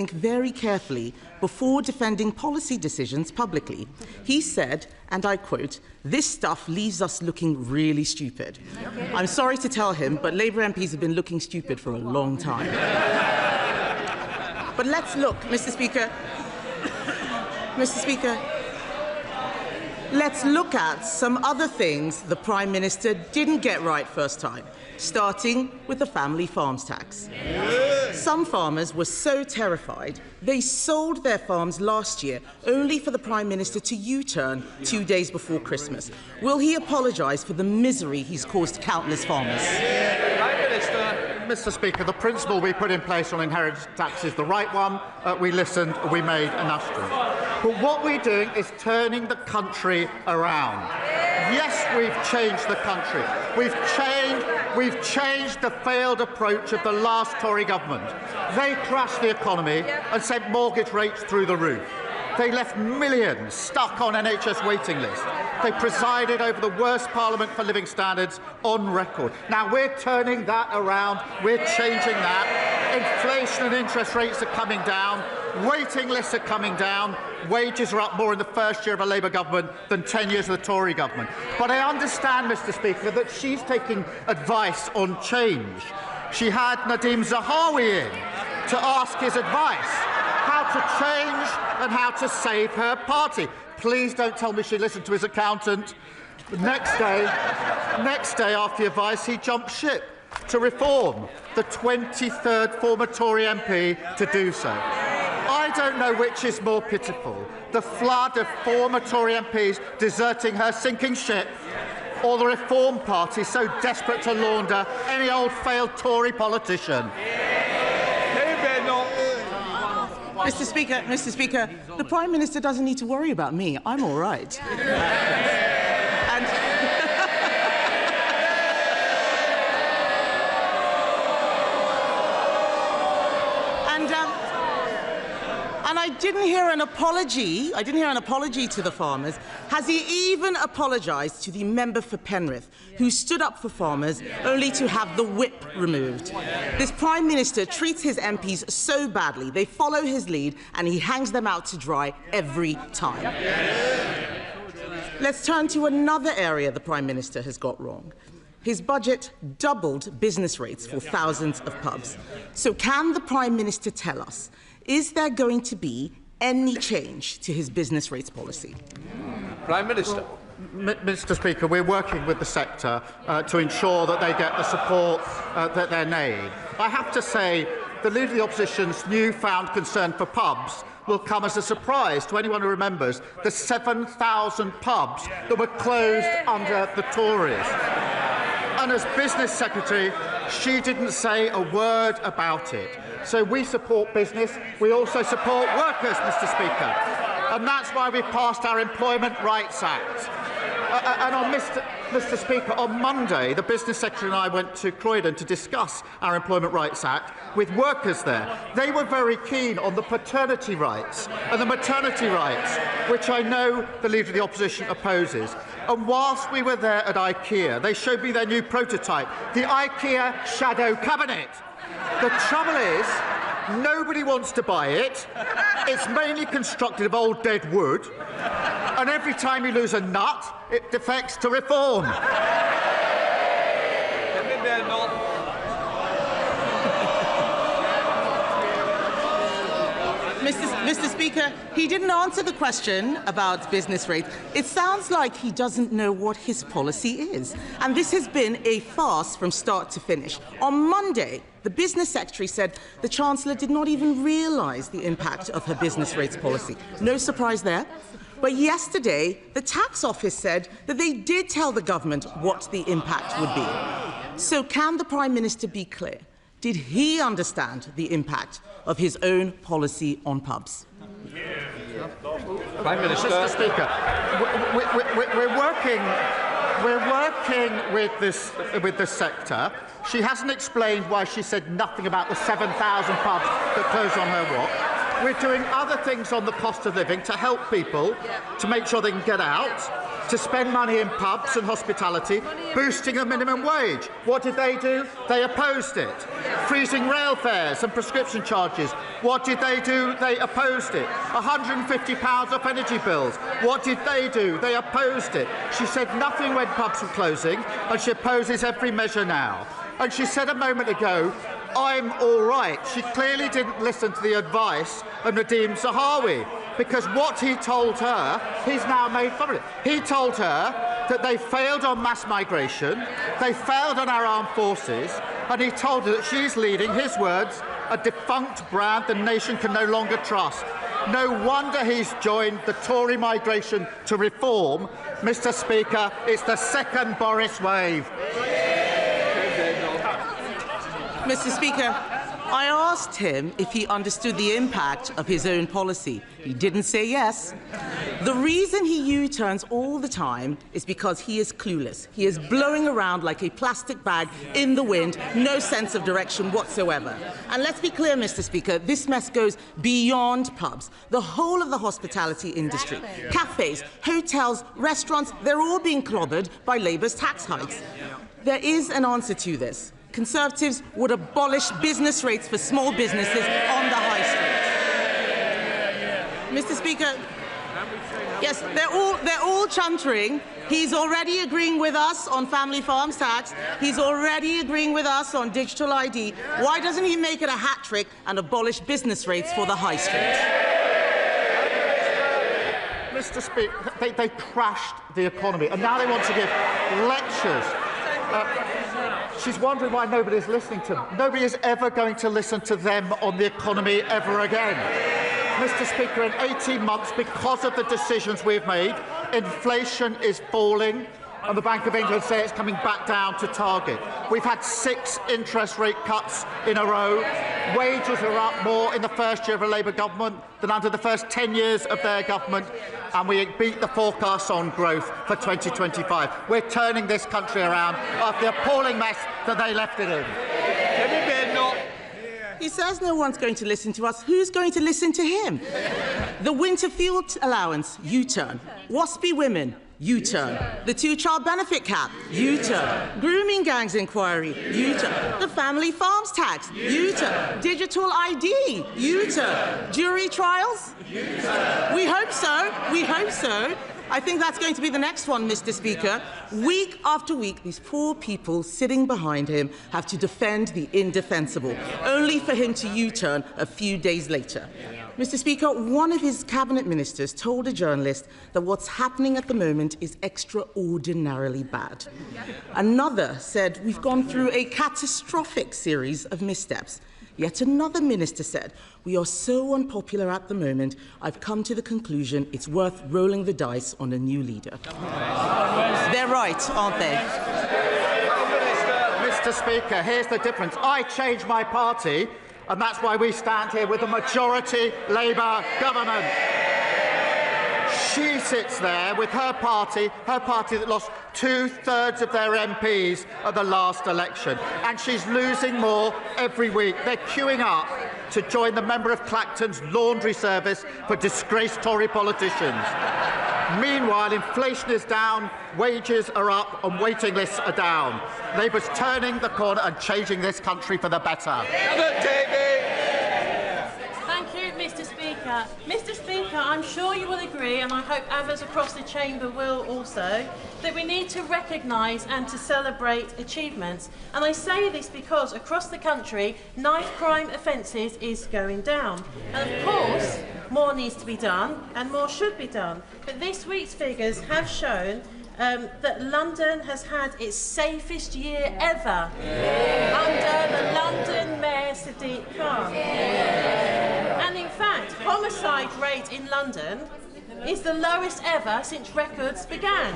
think very carefully before defending policy decisions publicly. He said, and I quote, "This stuff leaves us looking really stupid." I'm sorry to tell him, but Labour MPs have been looking stupid for a long time. But let's look, Mr. Speaker. Let's look at some other things the Prime Minister didn't get right first time, starting with the family farms tax. Some farmers were so terrified they sold their farms last year only for the Prime Minister to U-turn 2 days before Christmas. Will he apologise for the misery he's caused countless farmers? Prime Minister. Mr. Speaker, the principle we put in place on inheritance tax is the right one. We listened, we made an asterisk. But what we're doing is turning the country around. Yes, we've changed the country. We've changed the failed approach of the last Tory government. They crashed the economy and sent mortgage rates through the roof. They left millions stuck on NHS waiting lists. They presided over the worst Parliament for living standards on record. Now we're turning that around. We're changing that. Inflation and interest rates are coming down. Waiting lists are coming down. Wages are up more in the first year of a Labour government than 10 years of the Tory government. But I understand, Mr. Speaker, that she's taking advice on change. She had Nadeem Zahawi in to ask his advice how to change and how to save her party. Please don't tell me she listened to his accountant. Next day after the advice, he jumped ship to reform, the 23rd former Tory MP to do so. I don't know which is more pitiful, the flood of former Tory MPs deserting her sinking ship, or the Reform Party so desperate to launder any old failed Tory politician. Mr. Speaker, the Prime Minister doesn't need to worry about me. I'm all right. And I didn't hear an apology. I didn't hear an apology to the farmers. Has he even apologised to the member for Penrith, who stood up for farmers only to have the whip removed? This Prime Minister treats his MPs so badly, they follow his lead, and he hangs them out to dry every time. Let's turn to another area the Prime Minister has got wrong. His budget doubled business rates for thousands of pubs. So can the Prime Minister tell us, is there going to be any change to his business rates policy? Prime Minister. Well, Mr. Speaker, we're working with the sector to ensure that they get the support that they need. I have to say, the Leader of the Opposition's newfound concern for pubs will come as a surprise to anyone who remembers the 7,000 pubs that were closed under the Tories. And as Business Secretary, she didn't say a word about it. So we support business. We also support workers, Mr. Speaker. And that's why we passed our Employment Rights Act. And on Mr. Speaker, on Monday, the Business Secretary and I went to Croydon to discuss our Employment Rights Act with workers there. They were very keen on the paternity rights and the maternity rights, which I know the Leader of the Opposition opposes. And whilst we were there at IKEA, they showed me their new prototype, the IKEA Shadow Cabinet. The trouble is, nobody wants to buy it. It's mainly constructed of old dead wood. And every time you lose a nut, it defects to reform. Mr. Speaker, he didn't answer the question about business rates. It sounds like he doesn't know what his policy is. And this has been a farce from start to finish. On Monday, the Business Secretary said the Chancellor did not even realise the impact of her business rates policy. No surprise there. But yesterday, the Tax Office said that they did tell the government what the impact would be. So can the Prime Minister be clear? Did he understand the impact of his own policy on pubs? Prime Minister. Mr. Speaker, we're working with this sector. She hasn't explained why she said nothing about the 7,000 pubs that closed on her watch. We're doing other things on the cost of living to help people, to make sure they can get out. to spend money in pubs and hospitality, boosting the minimum wage. What did they do? They opposed it. Freezing rail fares and prescription charges. What did they do? They opposed it. £150 off energy bills. What did they do? They opposed it. She said nothing when pubs were closing, and she opposes every measure now. And she said a moment ago, I'm all right. She clearly didn't listen to the advice of Nadeem Zahawi, because what he told her, he's now made fun of it. He told her that they failed on mass migration, they failed on our armed forces, and he told her that she's leading, his words, a defunct brand the nation can no longer trust. No wonder he's joined the Tory migration to reform. Mr. Speaker, it's the second Boris wave. Mr. Speaker, I asked him if he understood the impact of his own policy. He didn't say yes. The reason he U-turns all the time is because he is clueless. He is blowing around like a plastic bag in the wind, no sense of direction whatsoever. And let's be clear, Mr. Speaker, this mess goes beyond pubs. The whole of the hospitality industry, cafes, hotels, restaurants, they're all being clobbered by Labour's tax hikes. There is an answer to this. Conservatives would abolish business rates for small businesses on the high street. Mr. Speaker, yes, they're all chuntering. He's already agreeing with us on family farms tax. He's already agreeing with us on digital ID. Why doesn't he make it a hat trick and abolish business rates for the high street? Mr. Speaker, they crashed the economy, and now they want to give lectures. She's wondering why nobody's listening to them. Nobody is ever going to listen to them on the economy ever again. Mr. Speaker, in 18 months, because of the decisions we've made, inflation is falling, and the Bank of England say it's coming back down to target. We've had 6 interest rate cuts in a row. Wages are up more in the first year of a Labour government than under the first 10 years of their government, and we beat the forecasts on growth for 2025. We're turning this country around after the appalling mess that they left it in. He says no one's going to listen to us. Who's going to listen to him? The winter fuel allowance, U-turn. Waspy women, U-turn. The 2-child benefit cap, U-turn. Grooming gangs inquiry, U-turn. The family farms tax, U-turn. Digital ID, U-turn. Jury trials? U-turn. We hope so. We hope so. I think that's going to be the next one, Mr. Speaker. Week after week, these poor people sitting behind him have to defend the indefensible, only for him to U-turn a few days later. Mr. Speaker, one of his cabinet ministers told a journalist that what's happening at the moment is extraordinarily bad. Another said we've gone through a catastrophic series of missteps. Yet another minister said, we are so unpopular at the moment, I've come to the conclusion it's worth rolling the dice on a new leader. They're right, aren't they? Mr. Speaker, here's the difference. I changed my party, and that's why we stand here with a majority Labour government. She sits there with her party that lost 2/3 of their MPs at the last election, and she's losing more every week. They're queuing up to join the member of Clacton's laundry service for disgraced Tory politicians. Meanwhile, inflation is down, wages are up, and waiting lists are down. Labour's turning the corner and changing this country for the better. Mr. Speaker. Mr. Speaker, I'm sure you will agree, and I hope others across the chamber will also, that we need to recognise and to celebrate achievements. And I say this because across the country, knife crime offences is going down. And of course, more needs to be done and more should be done. But this week's figures have shown that London has had its safest year ever under the London Mayor Sadiq Khan. And in fact, homicide rate in London is the lowest ever since records began.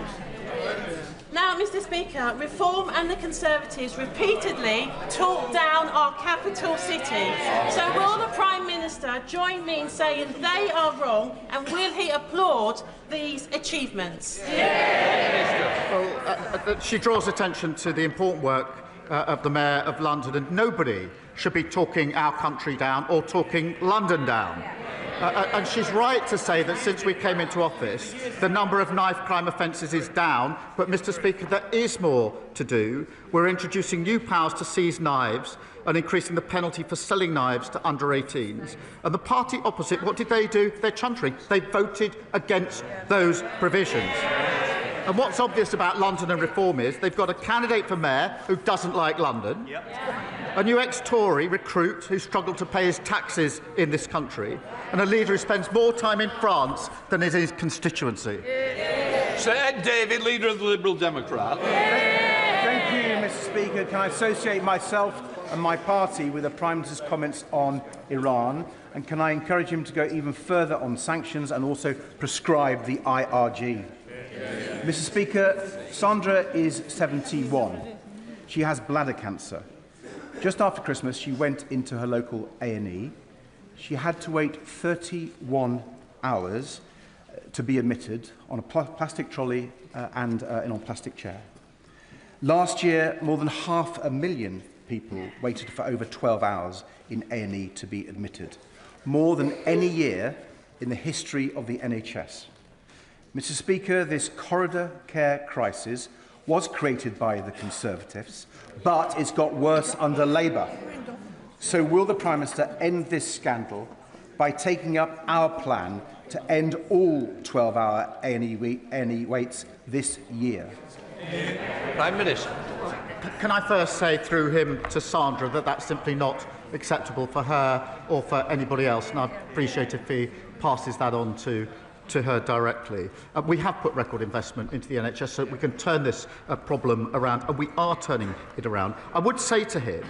Now, Mr. Speaker, Reform and the Conservatives repeatedly talk down our capital city. So will the Prime Minister join me in saying they are wrong, and will he applaud these achievements? Well, she draws attention to the important work of the Mayor of London, and nobody should be talking our country down or talking London down. And she's right to say that since we came into office, the number of knife crime offences is down. But, Mr Speaker, there is more to do. We're introducing new powers to seize knives and increasing the penalty for selling knives to under 18s. And the party opposite, what did they do? They're chuntering. They voted against those provisions. And what's obvious about London and Reform is they've got a candidate for mayor who doesn't like London, a new ex-Tory recruit who struggled to pay his taxes in this country, and a leader who spends more time in France than in his constituency. Sir Ed Davey, leader of the Liberal Democrat. Thank you, Mr Speaker. Can I associate myself and my party with the Prime Minister's comments on Iran? And can I encourage him to go even further on sanctions and also prescribe the IRG? Mr Speaker, Sandra is 71. She has bladder cancer. Just after Christmas, she went into her local A&E. She had to wait 31 hours to be admitted on a plastic trolley and in a plastic chair. Last year, more than 500,000 people waited for over 12 hours in A&E to be admitted, more than any year in the history of the NHS. Mr Speaker, this corridor care crisis was created by the Conservatives, but it's got worse under Labour. So will the Prime Minister end this scandal by taking up our plan to end all 12-hour A&E waits this year? Prime Minister. Can I first say through him to Sandra that that's simply not acceptable for her or for anybody else, and I'd appreciate if he passes that on to her directly. We have put record investment into the NHS so we can turn this problem around, and we are turning it around. I would say to him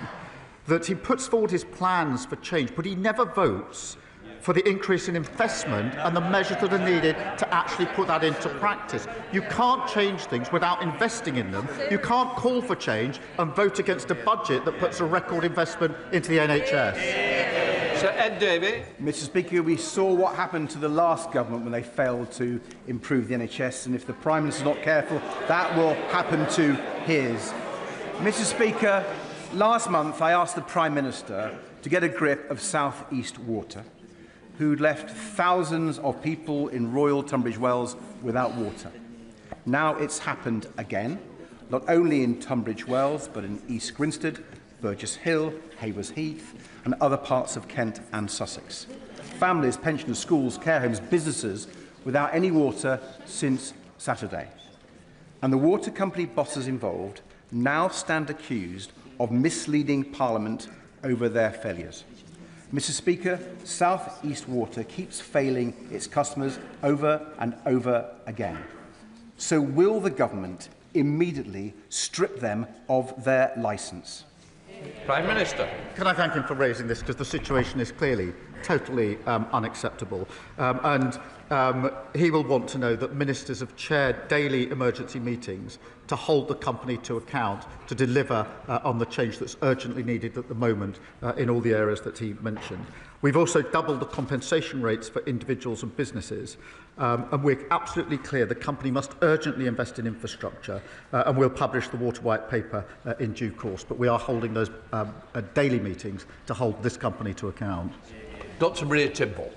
that he puts forward his plans for change, but he never votes for the increase in investment and the measures that are needed to actually put that into practice. You can't change things without investing in them. You can't call for change and vote against a budget that puts a record investment into the NHS. Sir Ed Davey. Mr Speaker, we saw what happened to the last government when they failed to improve the NHS, and if the Prime Minister is not careful, that will happen to his. Mr Speaker, last month I asked the Prime Minister to get a grip of South East Water, who'd left thousands of people in Royal Tunbridge Wells without water. Now it's happened again, not only in Tunbridge Wells, but in East Grinstead, Burgess Hill, Haywers Heath, and other parts of Kent and Sussex. Families, pensioners, schools, care homes, businesses without any water since Saturday. And the water company bosses involved now stand accused of misleading Parliament over their failures. Mr Speaker, South East Water keeps failing its customers over and over again. So will the government immediately strip them of their licence? Prime Minister. Can I thank him for raising this, because the situation is clearly totally unacceptable. He will want to know that ministers have chaired daily emergency meetings to hold the company to account, to deliver on the change that's urgently needed at the moment in all the areas that he mentioned. We've also doubled the compensation rates for individuals and businesses, and we're absolutely clear the company must urgently invest in infrastructure, and we'll publish the Water White Paper in due course, but we are holding those daily meetings to hold this company to account. Dr Maria Timble.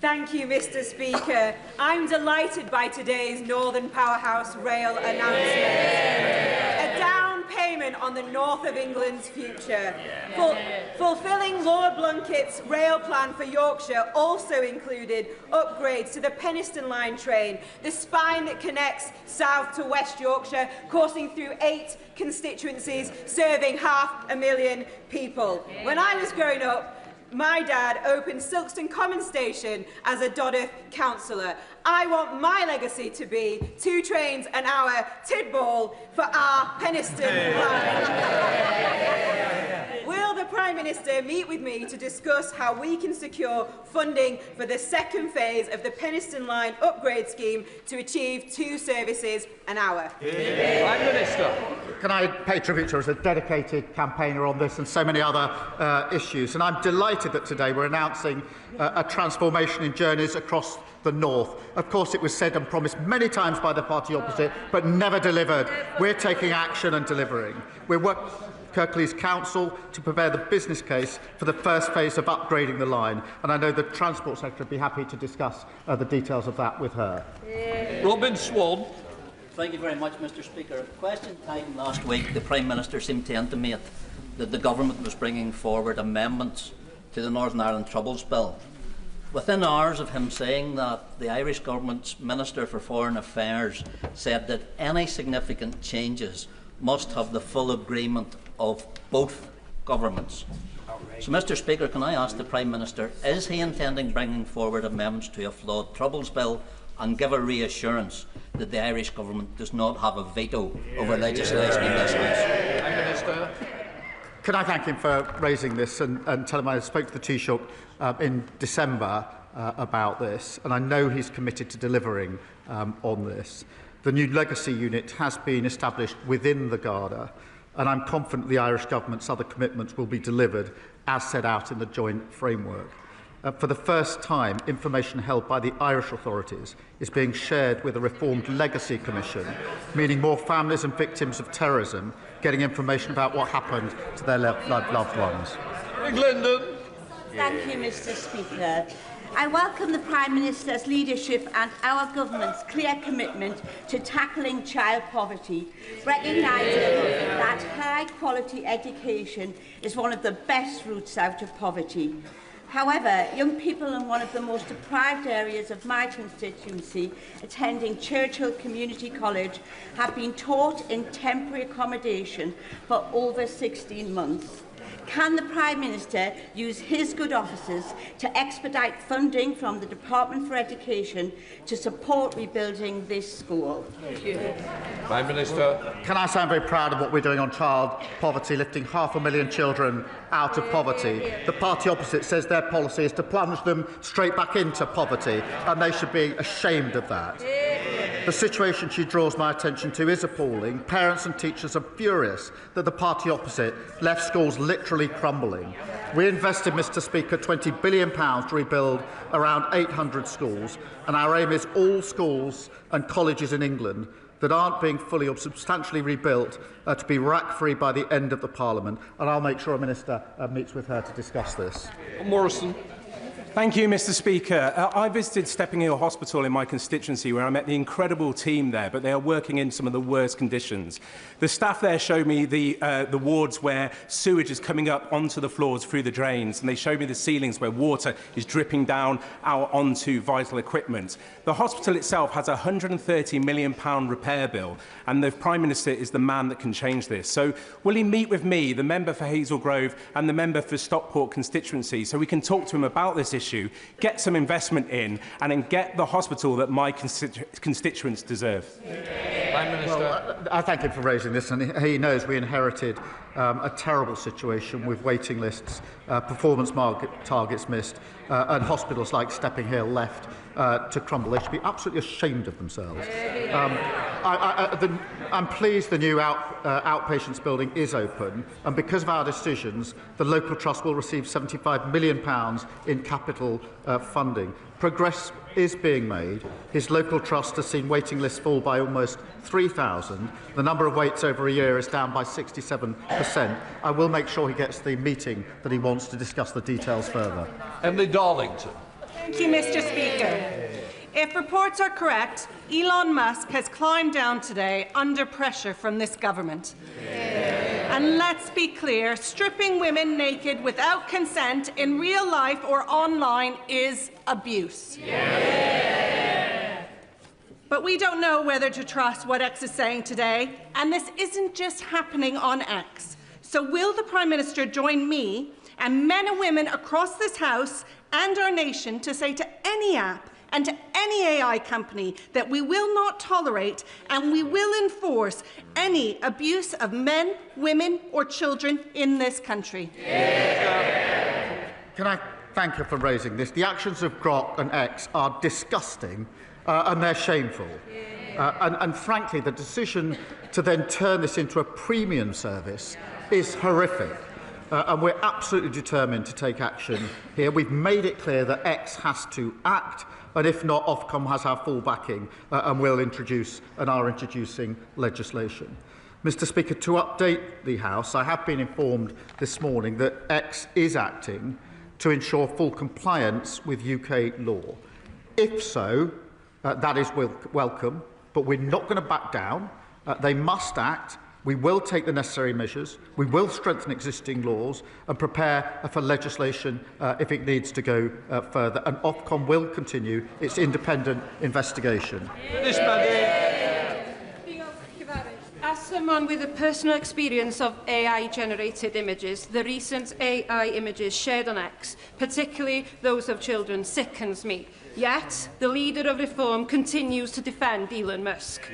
Thank you, Mr Speaker. I'm delighted by today's Northern Powerhouse Rail announcement. A down payment on the north of England's future. Fulfilling Lord Blunkett's rail plan for Yorkshire also included upgrades to the Penistone Line train, the spine that connects south to West Yorkshire, coursing through 8 constituencies, serving 500,000 people. When I was growing up, my dad opened Silkstone Common Station as a Dodder councillor. I want my legacy to be 2 trains an hour Tidball for our Penistone line. Will the Prime Minister meet with me to discuss how we can secure funding for the second phase of the Penistone Line upgrade scheme to achieve 2 services an hour? Prime Minister. Can I pay tribute to her as a dedicated campaigner on this and so many other issues? And I'm delighted that today we're announcing a transformation in journeys across the north. Of course, it was said and promised many times by the party opposite, but never delivered. We're taking action and delivering. Kirklees Council to prepare the business case for the first phase of upgrading the line. And I know the Transport Secretary would be happy to discuss the details of that with her. Robin Swan. Thank you very much, Mr Speaker. At question time last week, the Prime Minister seemed to intimate that the Government was bringing forward amendments to the Northern Ireland Troubles Bill. Within hours of him saying that, the Irish Government's Minister for Foreign Affairs said that any significant changes must have the full agreement of both governments. So, Mr Speaker, can I ask the Prime Minister, is he intending bringing forward amendments to a flawed Troubles Bill and give a reassurance that the Irish Government does not have a veto over legislation in this House? Prime Minister. Can I thank him for raising this and tell him I spoke to the Taoiseach in December about this, and I know he's committed to delivering on this. The new legacy unit has been established within the Garda, and I'm confident the Irish Government's other commitments will be delivered as set out in the joint framework. For the first time, information held by the Irish authorities is being shared with a reformed Legacy Commission, meaning more families and victims of terrorism getting information about what happened to their loved ones. Glendon. Thank you, Mr Speaker. I welcome the Prime Minister's leadership and our government's clear commitment to tackling child poverty, recognising that high-quality education is one of the best routes out of poverty. However, young people in one of the most deprived areas of my constituency, attending Churchill Community College, have been taught in temporary accommodation for over 16 months. Can the Prime Minister use his good offices to expedite funding from the Department for Education to support rebuilding this school? Thank you. Prime Minister. Can I say I'm very proud of what we're doing on child poverty, lifting 500,000 children out of poverty. The party opposite says their policy is to plunge them straight back into poverty, and they should be ashamed of that. The situation she draws my attention to is appalling. Parents and teachers are furious that the party opposite left schools literally crumbling. We invested, Mr Speaker, £20 billion to rebuild around 800 schools, and our aim is all schools and colleges in England that aren't being fully or substantially rebuilt to be rack-free by the end of the Parliament, and I'll make sure a Minister meets with her to discuss this. Morrison. Thank you, Mr Speaker. I visited Stepping Hill Hospital in my constituency, where I met the incredible team there, but they are working in some of the worst conditions. The staff there showed me the wards where sewage is coming up onto the floors through the drains, and they showed me the ceilings where water is dripping down out onto vital equipment. The hospital itself has a £130 million repair bill, and the Prime Minister is the man that can change this. So will he meet with me, the member for Hazel Grove and the member for Stockport constituency, so we can talk to him about this issue, get some investment in, and then get the hospital that my constituents deserve? Prime Minister. Well, I thank him for raising this, and he knows we inherited a terrible situation with waiting lists, performance targets missed, and hospitals like Stepping Hill left to crumble. They should be absolutely ashamed of themselves. I'm pleased the new outpatients building is open, and because of our decisions, the local trust will receive £75 million in capital funding. Progress is being made. His local trust has seen waiting lists fall by almost 3,000. The number of waits over a year is down by 67%. I will make sure he gets the meeting that he wants to discuss the details further. Emily Darlington. Thank you, Mr Speaker. If reports are correct, Elon Musk has climbed down today under pressure from this government. And let's be clear, stripping women naked without consent in real life or online is abuse. But we don't know whether to trust what X is saying today, and this isn't just happening on X. So will the Prime Minister join me and men and women across this House and our nation to say to any app and to any AI company that we will not tolerate and we will enforce any abuse of men, women or children in this country? Can I thank her for raising this? The actions of Grok and X are disgusting and they're shameful. And frankly, the decision to then turn this into a premium service is horrific. And we're absolutely determined to take action here. We've made it clear that X has to act, and if not, Ofcom has our full backing and will introduce and are introducing legislation. Mr Speaker, to update the House, I have been informed this morning that X is acting to ensure full compliance with UK law. If so, that is welcome, but we're not going to back down. They must act. We will take the necessary measures. We will strengthen existing laws and prepare for legislation if it needs to go further. And Ofcom will continue its independent investigation. As someone with a personal experience of AI-generated images, the recent AI images shared on X, particularly those of children, sickens me. Yet, the leader of Reform continues to defend Elon Musk.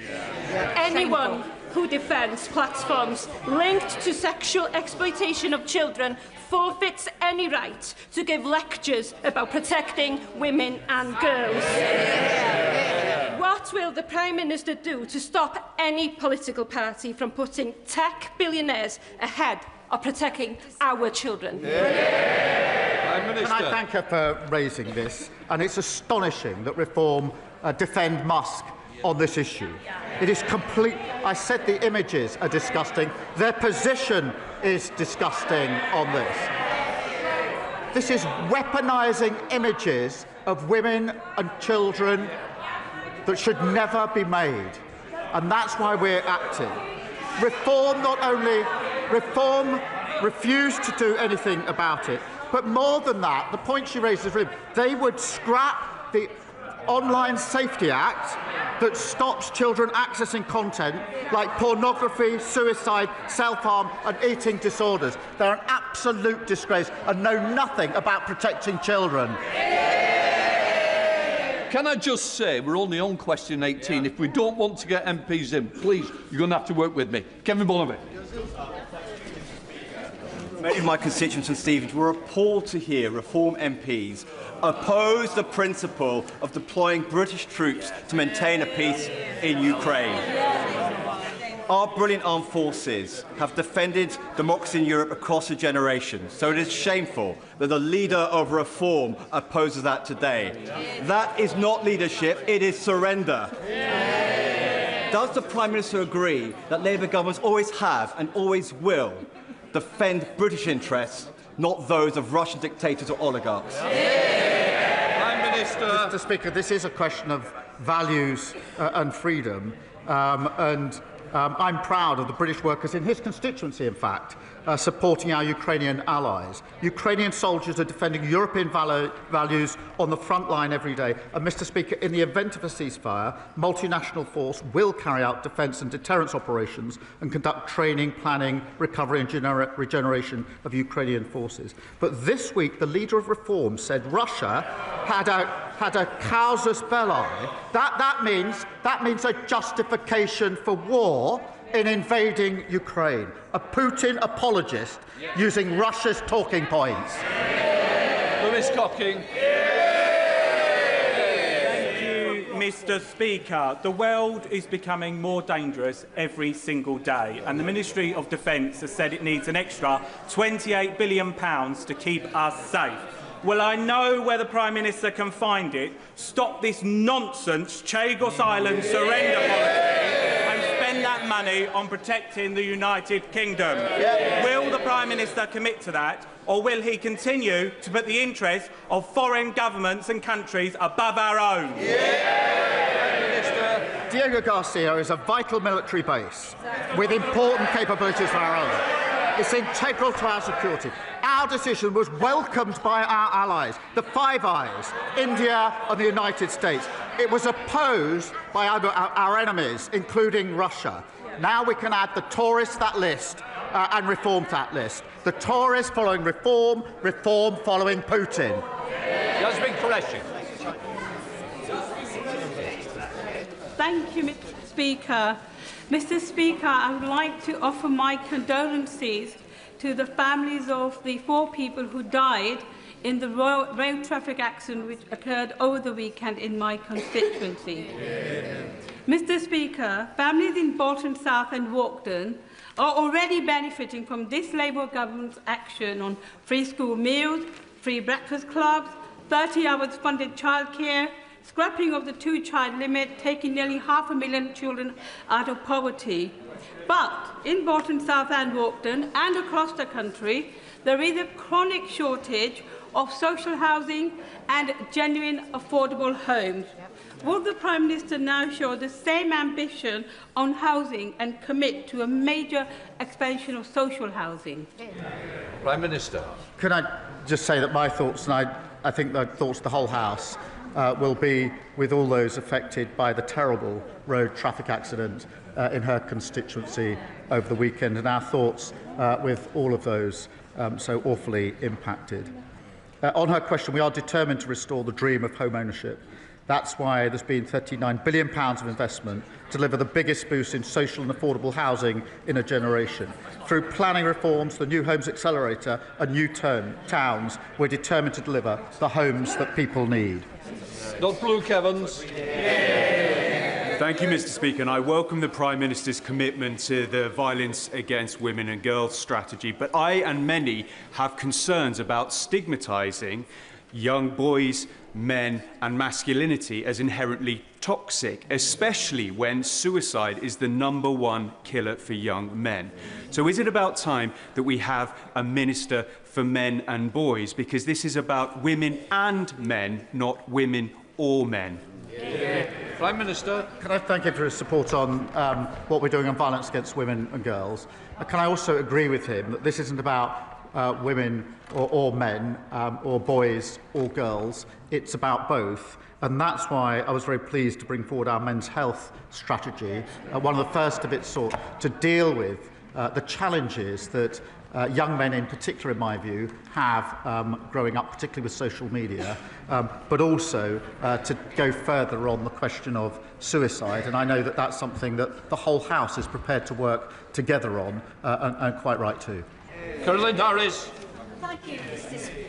Anyone who defends platforms linked to sexual exploitation of children forfeits any right to give lectures about protecting women and girls. What will the Prime Minister do to stop any political party from putting tech billionaires ahead of protecting our children? Can I thank her for raising this? And it's astonishing that Reform defend Musk on this issue. It is complete. I said the images are disgusting. Their position is disgusting on this. This is weaponising images of women and children that should never be made. And that's why we're acting. Reform refused to do anything about it. But more than that, the point she raises, they would scrap the Online Safety Act that stops children accessing content like pornography, suicide, self-harm and eating disorders. They're an absolute disgrace and know nothing about protecting children. Can I just say, we're only on question 18. If we don't want to get MPs in, please, you're going to have to work with me. Kevin Bonavent. Many of my constituents and Stevens were appalled to hear Reform MPs oppose the principle of deploying British troops to maintain a peace in Ukraine. Our brilliant armed forces have defended democracy in Europe across a generation, so it is shameful that the leader of Reform opposes that today. That is not leadership, it is surrender. Does the Prime Minister agree that Labour governments always have and always will defend British interests, not those of Russian dictators or oligarchs? Prime Minister. Mr Speaker, this is a question of values and freedom, I'm proud of the British workers in his constituency, in fact, supporting our Ukrainian allies. Ukrainian soldiers are defending European values on the front line every day. And, Mr Speaker, in the event of a ceasefire, multinational force will carry out defence and deterrence operations and conduct training, planning, recovery and regeneration of Ukrainian forces. But this week, the leader of Reform said Russia had a casus belli. That means a justification for war in invading Ukraine. A Putin apologist using Russia's talking points. Lewis Cocking. Thank you, Mr Speaker. The world is becoming more dangerous every single day, and the Ministry of Defence has said it needs an extra £28 billion to keep us safe. Well, I know where the Prime Minister can find it. Stop this nonsense Chagos Island surrender policy and spend that money on protecting the United Kingdom. Will the Prime Minister commit to that, or will he continue to put the interests of foreign governments and countries above our own? Diego Garcia is a vital military base with important capabilities of our own. It's integral to our security. Our decision was welcomed by our allies, the Five Eyes, India and the United States. It was opposed by our enemies, including Russia. Now we can add the Tories to that list and Reform to that list. The Tories following Reform, Reform following Putin. Yasmin Qureshi. Thank you, Mr Speaker. Mr Speaker, I would like to offer my condolences to the families of the 4 people who died in the road traffic accident which occurred over the weekend in my constituency. Mr Speaker, families in Bolton South and Walkden are already benefiting from this Labour government's action on free school meals, free breakfast clubs, 30 hours funded childcare, scrapping of the two-child limit, taking nearly 500,000 children out of poverty. But in Bolton, South and Walkden and across the country, there is a chronic shortage of social housing and genuine affordable homes. Will the Prime Minister now show the same ambition on housing and commit to a major expansion of social housing? Prime Minister. Can I just say that my thoughts, and I think the thoughts of the whole House, will be with all those affected by the terrible road traffic accident in her constituency over the weekend, and our thoughts with all of those so awfully impacted. On her question, we are determined to restore the dream of home ownership. That's why there's been £39 billion of investment to deliver the biggest boost in social and affordable housing in a generation. Through planning reforms, the New Homes Accelerator and New Towns, we're determined to deliver the homes that people need. Dr. Luke Evans. Thank you, Mr. Speaker, and I welcome the Prime Minister's commitment to the violence against women and girls strategy, but I and many have concerns about stigmatising young boys, men and masculinity as inherently toxic, especially when suicide is the #1 killer for young men. So is it about time that we have a Minister for Men and Boys? Because this is about women and men, not women or men. Prime Minister. Can I thank him for his support on what we're doing on violence against women and girls? Can I also agree with him that this isn't about women or men or boys or girls? It's about both. And that's why I was very pleased to bring forward our men's health strategy, one of the first of its sort, to deal with the challenges that young men in particular, in my view, have growing up, particularly with social media, but also to go further on the question of suicide. And I know that that's something that the whole House is prepared to work together on, and quite right too. Caroline Harris. Thank you, Mr. Speaker.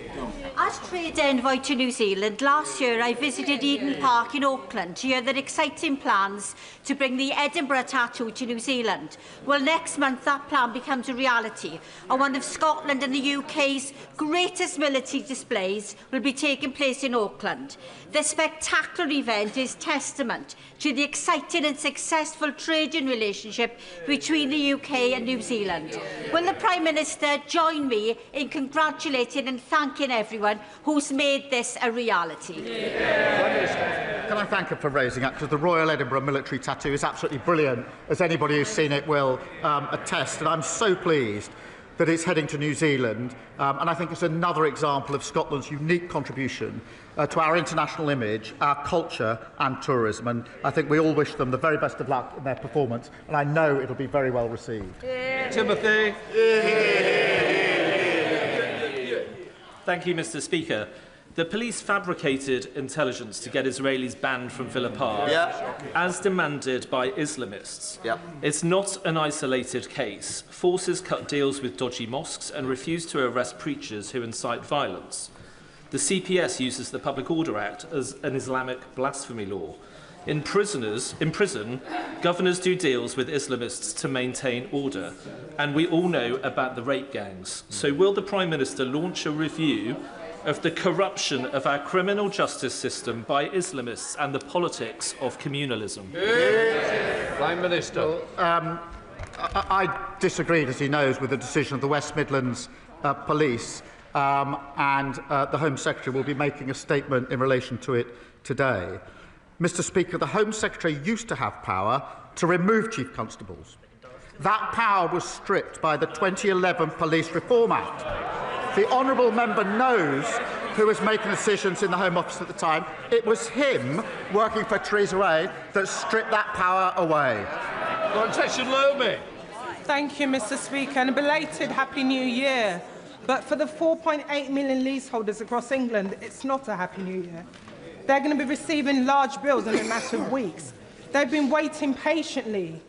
As trade envoy to New Zealand, last year I visited Eden Park in Auckland to hear their exciting plans to bring the Edinburgh tattoo to New Zealand. Well, next month that plan becomes a reality, and one of Scotland and the UK's greatest military displays will be taking place in Auckland. This spectacular event is testament to the exciting and successful trading relationship between the UK and New Zealand. Will the Prime Minister join me in congratulating and thanking everyone who's made this a reality? Can I thank her for raising that? Because the Royal Edinburgh military tattoo is absolutely brilliant, as anybody who's seen it will attest. And I'm so pleased that it's heading to New Zealand, and I think it's another example of Scotland's unique contribution to our international image, our culture and tourism. And I think we all wish them the very best of luck in their performance, and I know it'll be very well received. Timothy. Thank you, Mr. Speaker. The police fabricated intelligence to get Israelis banned from Villa Park, as demanded by Islamists. It's not an isolated case. Forces cut deals with dodgy mosques and refuse to arrest preachers who incite violence. The CPS uses the Public Order Act as an Islamic blasphemy law. In prison, governors do deals with Islamists to maintain order. And we all know about the rape gangs. So will the Prime Minister launch a review of the corruption of our criminal justice system by Islamists and the politics of communalism? Prime Minister. Well, I disagreed, as he knows, with the decision of the West Midlands Police, and the Home Secretary will be making a statement in relation to it today. Mr. Speaker, the Home Secretary used to have power to remove Chief Constables. That power was stripped by the 2011 Police Reform Act. The honourable member knows who was making decisions in the Home Office at the time. It was him, working for Theresa May, that stripped that power away. Thank you, Mr. Speaker, and a belated Happy New Year. But for the 4.8 million leaseholders across England, it's not a Happy New Year. They're going to be receiving large bills in a matter of weeks. They've been waiting patiently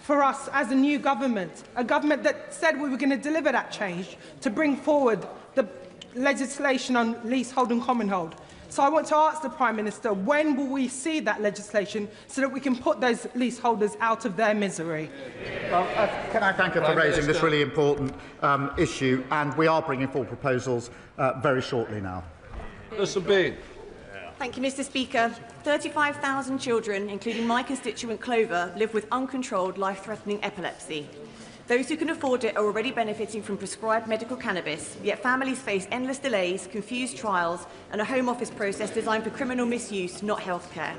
for us as a new government, a government that said we were going to deliver that change, to bring forward the legislation on leasehold and commonhold. So I want to ask the Prime Minister, when will we see that legislation so that we can put those leaseholders out of their misery? Well, can I thank her for raising this really important issue, and we are bringing forward proposals very shortly now. Mr. Bean. Thank you, Mr. Speaker. 35,000 children, including my constituent Clover, live with uncontrolled, life-threatening epilepsy. Those who can afford it are already benefiting from prescribed medical cannabis, yet families face endless delays, confused trials, and a Home Office process designed for criminal misuse, not healthcare.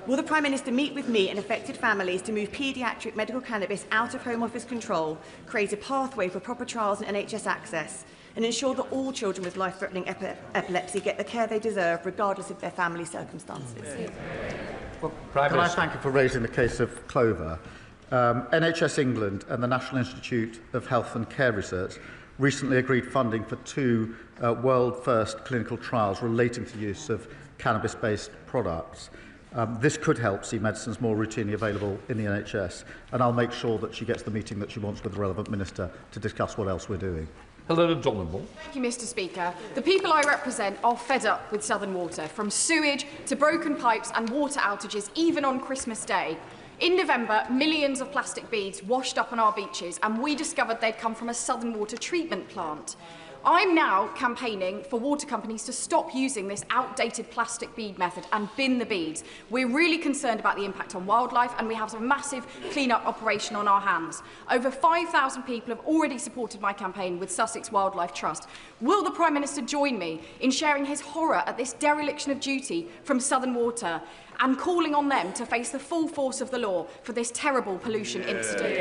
Will the Prime Minister meet with me and affected families to move paediatric medical cannabis out of Home Office control, create a pathway for proper trials and NHS access, and ensure that all children with life-threatening epilepsy get the care they deserve, regardless of their family circumstances? Well, can I thank you for raising the case of Clover? NHS England and the National Institute of Health and Care Research recently agreed funding for 2 world-first clinical trials relating to the use of cannabis-based products. This could help see medicines more routinely available in the NHS, and I'll make sure that she gets the meeting that she wants with the relevant minister to discuss what else we're doing. Helena Donovan. Thank you, Mr. Speaker. The people I represent are fed up with Southern Water, from sewage to broken pipes and water outages, even on Christmas Day. In November, millions of plastic beads washed up on our beaches, and we discovered they'd come from a Southern Water treatment plant. I'm now campaigning for water companies to stop using this outdated plastic bead method and bin the beads. We're really concerned about the impact on wildlife, and we have a massive clean-up operation on our hands. Over 5,000 people have already supported my campaign with Sussex Wildlife Trust. Will the Prime Minister join me in sharing his horror at this dereliction of duty from Southern Water and calling on them to face the full force of the law for this terrible pollution incident?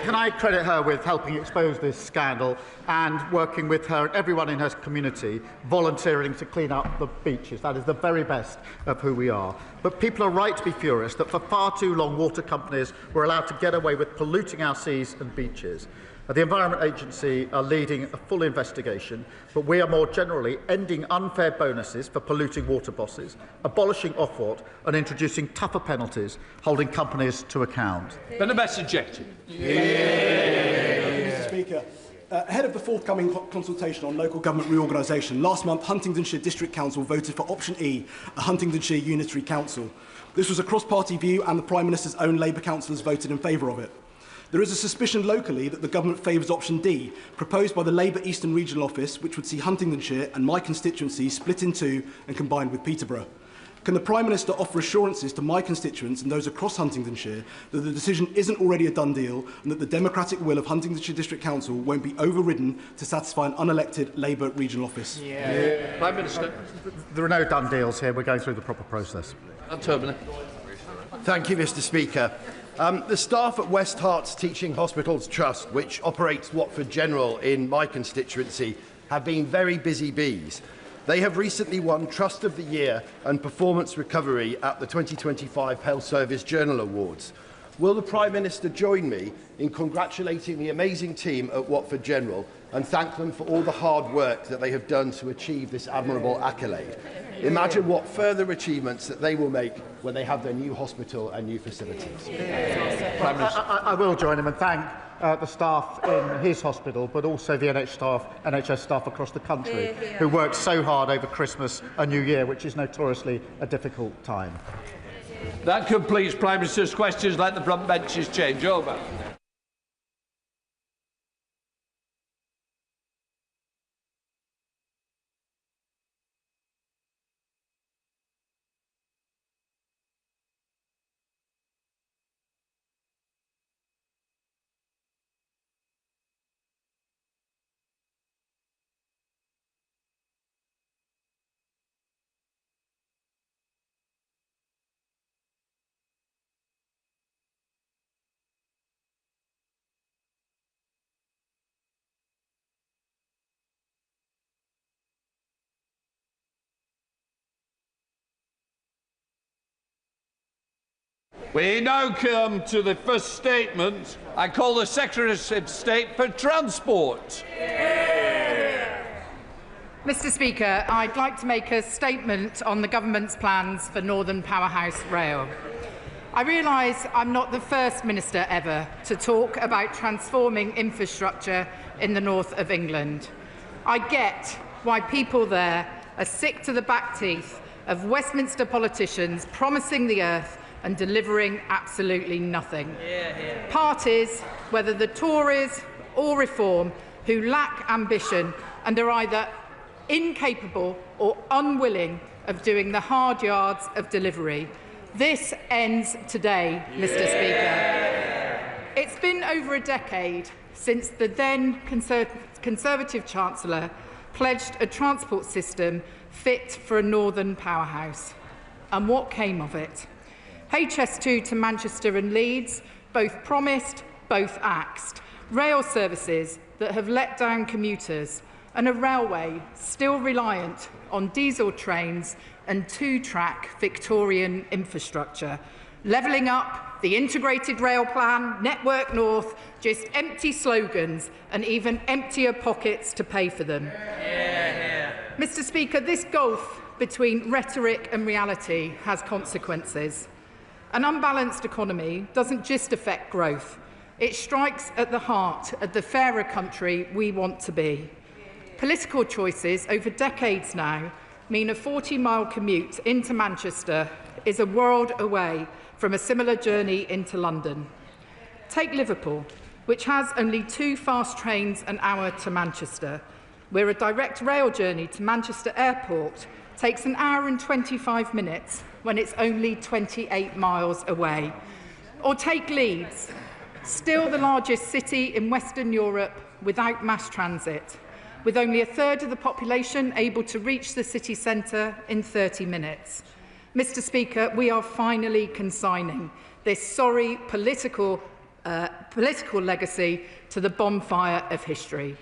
Can I credit her with helping expose this scandal and working with her and everyone in her community, volunteering to clean up the beaches? That is the very best of who we are. But people are right to be furious that for far too long water companies were allowed to get away with polluting our seas and beaches. The Environment Agency are leading a full investigation, but we are more generally ending unfair bonuses for polluting water bosses, abolishing Ofwat and introducing tougher penalties, holding companies to account. Then a message. Mr. Speaker, ahead of the forthcoming consultation on local government reorganisation, last month Huntingdonshire District Council voted for option E, a Huntingdonshire Unitary Council. This was a cross-party view, and the Prime Minister's own Labour councillors voted in favour of it. There is a suspicion locally that the government favours option D, proposed by the Labour Eastern Regional Office, which would see Huntingdonshire and my constituency split in two and combined with Peterborough. Can the Prime Minister offer assurances to my constituents and those across Huntingdonshire that the decision isn't already a done deal and that the democratic will of Huntingdonshire District Council won't be overridden to satisfy an unelected Labour regional office? Prime Minister. There are no done deals here. We're going through the proper process. Thank you, Mr. Speaker. The staff at West Herts Teaching Hospitals Trust, which operates Watford General in my constituency, have been very busy bees. They have recently won Trust of the Year and Performance Recovery at the 2025 Health Service Journal Awards. Will the Prime Minister join me in congratulating the amazing team at Watford General and thank them for all the hard work that they have done to achieve this admirable accolade? Imagine what further achievements that they will make when they have their new hospital and new facilities. I will join him and thank the staff in his hospital, but also the NHS staff across the country who worked so hard over Christmas and New Year, which is notoriously a difficult time. That completes Prime Minister's questions. Let the front benches change over. We now come to the first statement. I call the Secretary of State for Transport. Mr. Speaker, I'd like to make a statement on the government's plans for Northern Powerhouse Rail. I realise I'm not the first minister ever to talk about transforming infrastructure in the north of England. I get why people there are sick to the back teeth of Westminster politicians promising the earth and delivering absolutely nothing. Parties, whether the Tories or Reform, who lack ambition and are either incapable or unwilling of doing the hard yards of delivery. This ends today, Mr. Speaker. It's been over a decade since the then Conservative Chancellor pledged a transport system fit for a northern powerhouse. And what came of it? HS2 to Manchester and Leeds, both promised, both axed. Rail services that have let down commuters, and a railway still reliant on diesel trains and two-track Victorian infrastructure. Levelling up, the integrated rail plan, Network North, just empty slogans and even emptier pockets to pay for them. Mr. Speaker, this gulf between rhetoric and reality has consequences. An unbalanced economy doesn't just affect growth. It strikes at the heart of the fairer country we want to be. Political choices over decades now mean a 40-mile commute into Manchester is a world away from a similar journey into London. Take Liverpool, which has only 2 fast trains an hour to Manchester, where a direct rail journey to Manchester Airport takes an hour and 25 minutes when it's only 28 miles away. Or take Leeds, still the largest city in Western Europe without mass transit, with only a third of the population able to reach the city centre in 30 minutes. Mr. Speaker, we are finally consigning this sorry political legacy to the bonfire of history.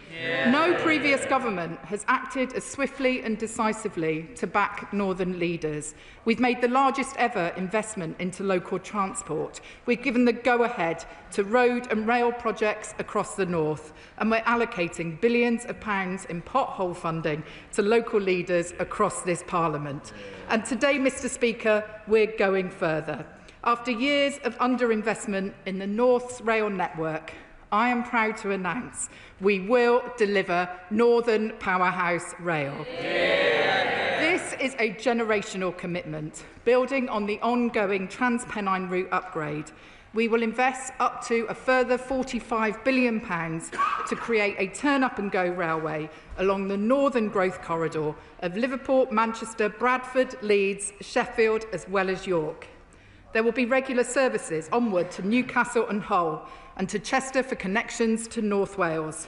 No previous government has acted as swiftly and decisively to back northern leaders. We've made the largest ever investment into local transport. We've given the go-ahead to road and rail projects across the north, and we're allocating billions of pounds in pothole funding to local leaders across this Parliament. And today, Mr. Speaker, we're going further. After years of underinvestment in the North's rail network, I am proud to announce we will deliver Northern Powerhouse Rail. This is a generational commitment, building on the ongoing Trans-Pennine route upgrade. We will invest up to a further £45 billion to create a turn-up-and-go railway along the northern growth corridor of Liverpool, Manchester, Bradford, Leeds, Sheffield, as well as York. There will be regular services onward to Newcastle and Hull, and to Chester for connections to North Wales.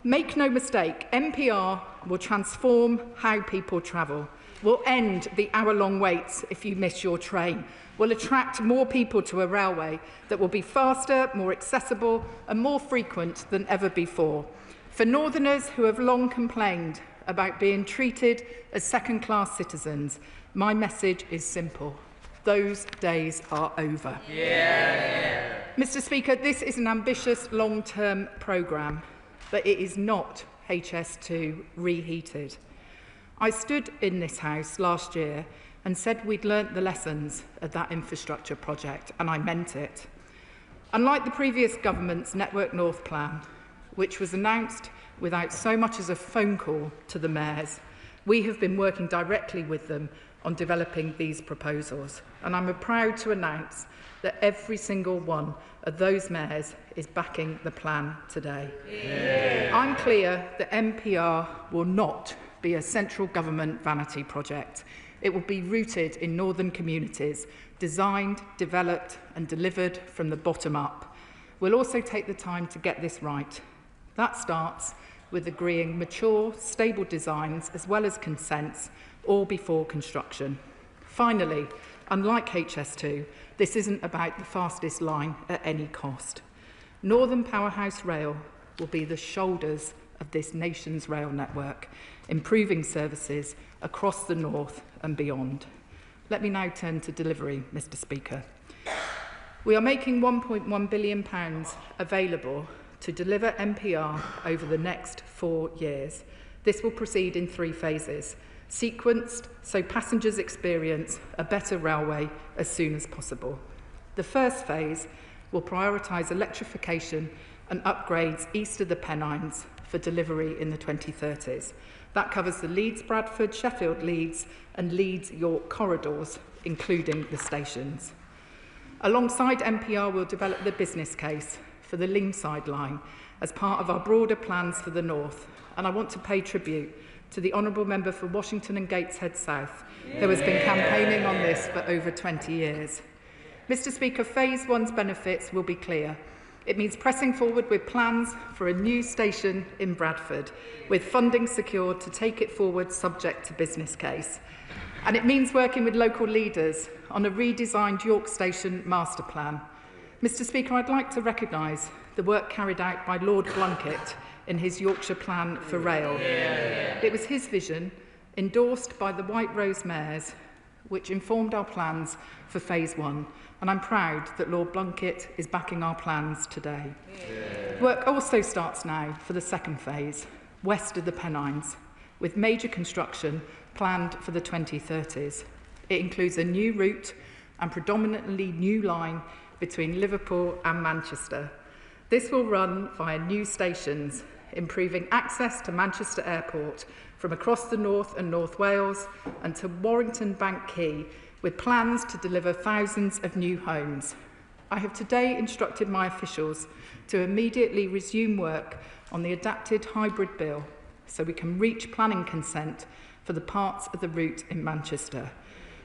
Make no mistake, NPR will transform how people travel, will end the hour-long waits if you miss your train, will attract more people to a railway that will be faster, more accessible and more frequent than ever before. For Northerners who have long complained about being treated as second-class citizens, my message is simple. Those days are over. Mr. Speaker, this is an ambitious long-term programme, but it is not HS2 reheated. I stood in this House last year and said we'd learnt the lessons of that infrastructure project, and I meant it. Unlike the previous government's Network North plan, which was announced without so much as a phone call to the mayors, we have been working directly with them on developing these proposals, and I'm proud to announce that every single one of those mayors is backing the plan today. I'm clear that NPR will not be a central government vanity project. It will be rooted in northern communities, designed, developed and delivered from the bottom up. We'll also take the time to get this right. That starts with agreeing mature, stable designs as well as consents, all before construction. Finally, unlike HS2, this isn't about the fastest line at any cost. Northern Powerhouse Rail will be the shoulders of this nation's rail network, improving services across the north and beyond. Let me now turn to delivery, Mr. Speaker. We are making £1.1 billion available to deliver NPR over the next 4 years. This will proceed in 3 phases, sequenced so passengers experience a better railway as soon as possible. The first phase will prioritise electrification and upgrades east of the Pennines for delivery in the 2030s. That covers the Leeds-Bradford, Sheffield-Leeds and Leeds-York corridors, including the stations. Alongside NPR, we'll develop the business case for the Leamside line as part of our broader plans for the north, and I want to pay tribute to the Honourable Member for Washington and Gateshead South, who has been campaigning on this for over 20 years. Mr Speaker, Phase 1's benefits will be clear. It means pressing forward with plans for a new station in Bradford, with funding secured to take it forward subject to business case. And it means working with local leaders on a redesigned York Station master plan. Mr Speaker, I'd like to recognise the work carried out by Lord Blunkett in his Yorkshire Plan for Rail. It was his vision, endorsed by the White Rose mayors, which informed our plans for Phase 1, and I'm proud that Lord Blunkett is backing our plans today. Work also starts now for the second phase, west of the Pennines, with major construction planned for the 2030s. It includes a new route and predominantly new line between Liverpool and Manchester. This will run via new stations, improving access to Manchester Airport from across the North and North Wales and to Warrington Bank Quay, with plans to deliver thousands of new homes. I have today instructed my officials to immediately resume work on the adapted hybrid bill so we can reach planning consent for the parts of the route in Manchester.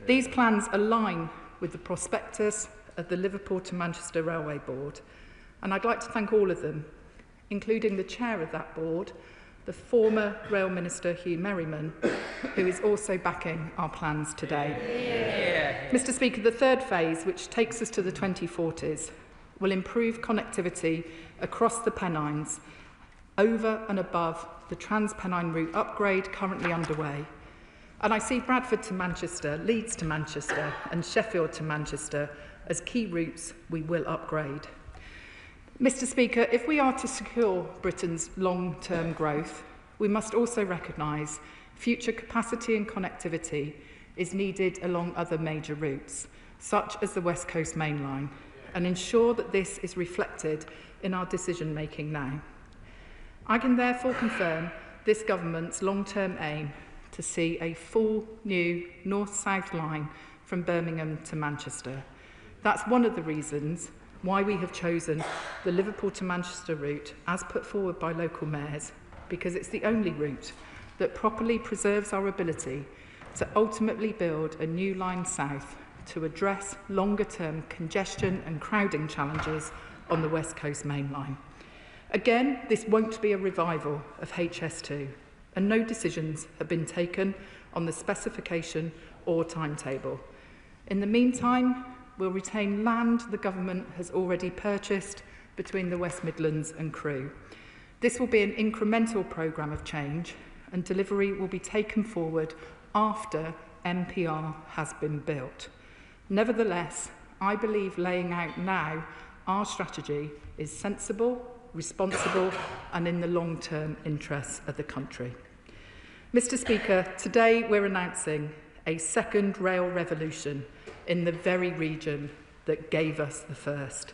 These plans align with the prospectus of the Liverpool to Manchester Railway Board, and I'd like to thank all of them, including the chair of that board, the former Rail Minister Hugh Merriman, who is also backing our plans today. Mr Speaker, the third phase, which takes us to the 2040s, will improve connectivity across the Pennines, over and above the Trans-Pennine route upgrade currently underway. And I see Bradford to Manchester, Leeds to Manchester and Sheffield to Manchester as key routes we will upgrade. Mr Speaker, if we are to secure Britain's long-term growth, we must also recognise future capacity and connectivity is needed along other major routes, such as the West Coast Main Line, and ensure that this is reflected in our decision-making now. I can therefore confirm this government's long-term aim to see a full new north-south line from Birmingham to Manchester. That's one of the reasons why we have chosen the Liverpool to Manchester route as put forward by local mayors, because it's the only route that properly preserves our ability to ultimately build a new line south to address longer-term congestion and crowding challenges on the West Coast Main Line. Again, this won't be a revival of HS2, and no decisions have been taken on the specification or timetable. In the meantime, we'll retain land the government has already purchased between the West Midlands and Crewe. This will be an incremental programme of change, and delivery will be taken forward after MPR has been built. Nevertheless, I believe laying out now our strategy is sensible, responsible and in the long-term interests of the country. Mr Speaker, today we're announcing a second rail revolution in the very region that gave us the first.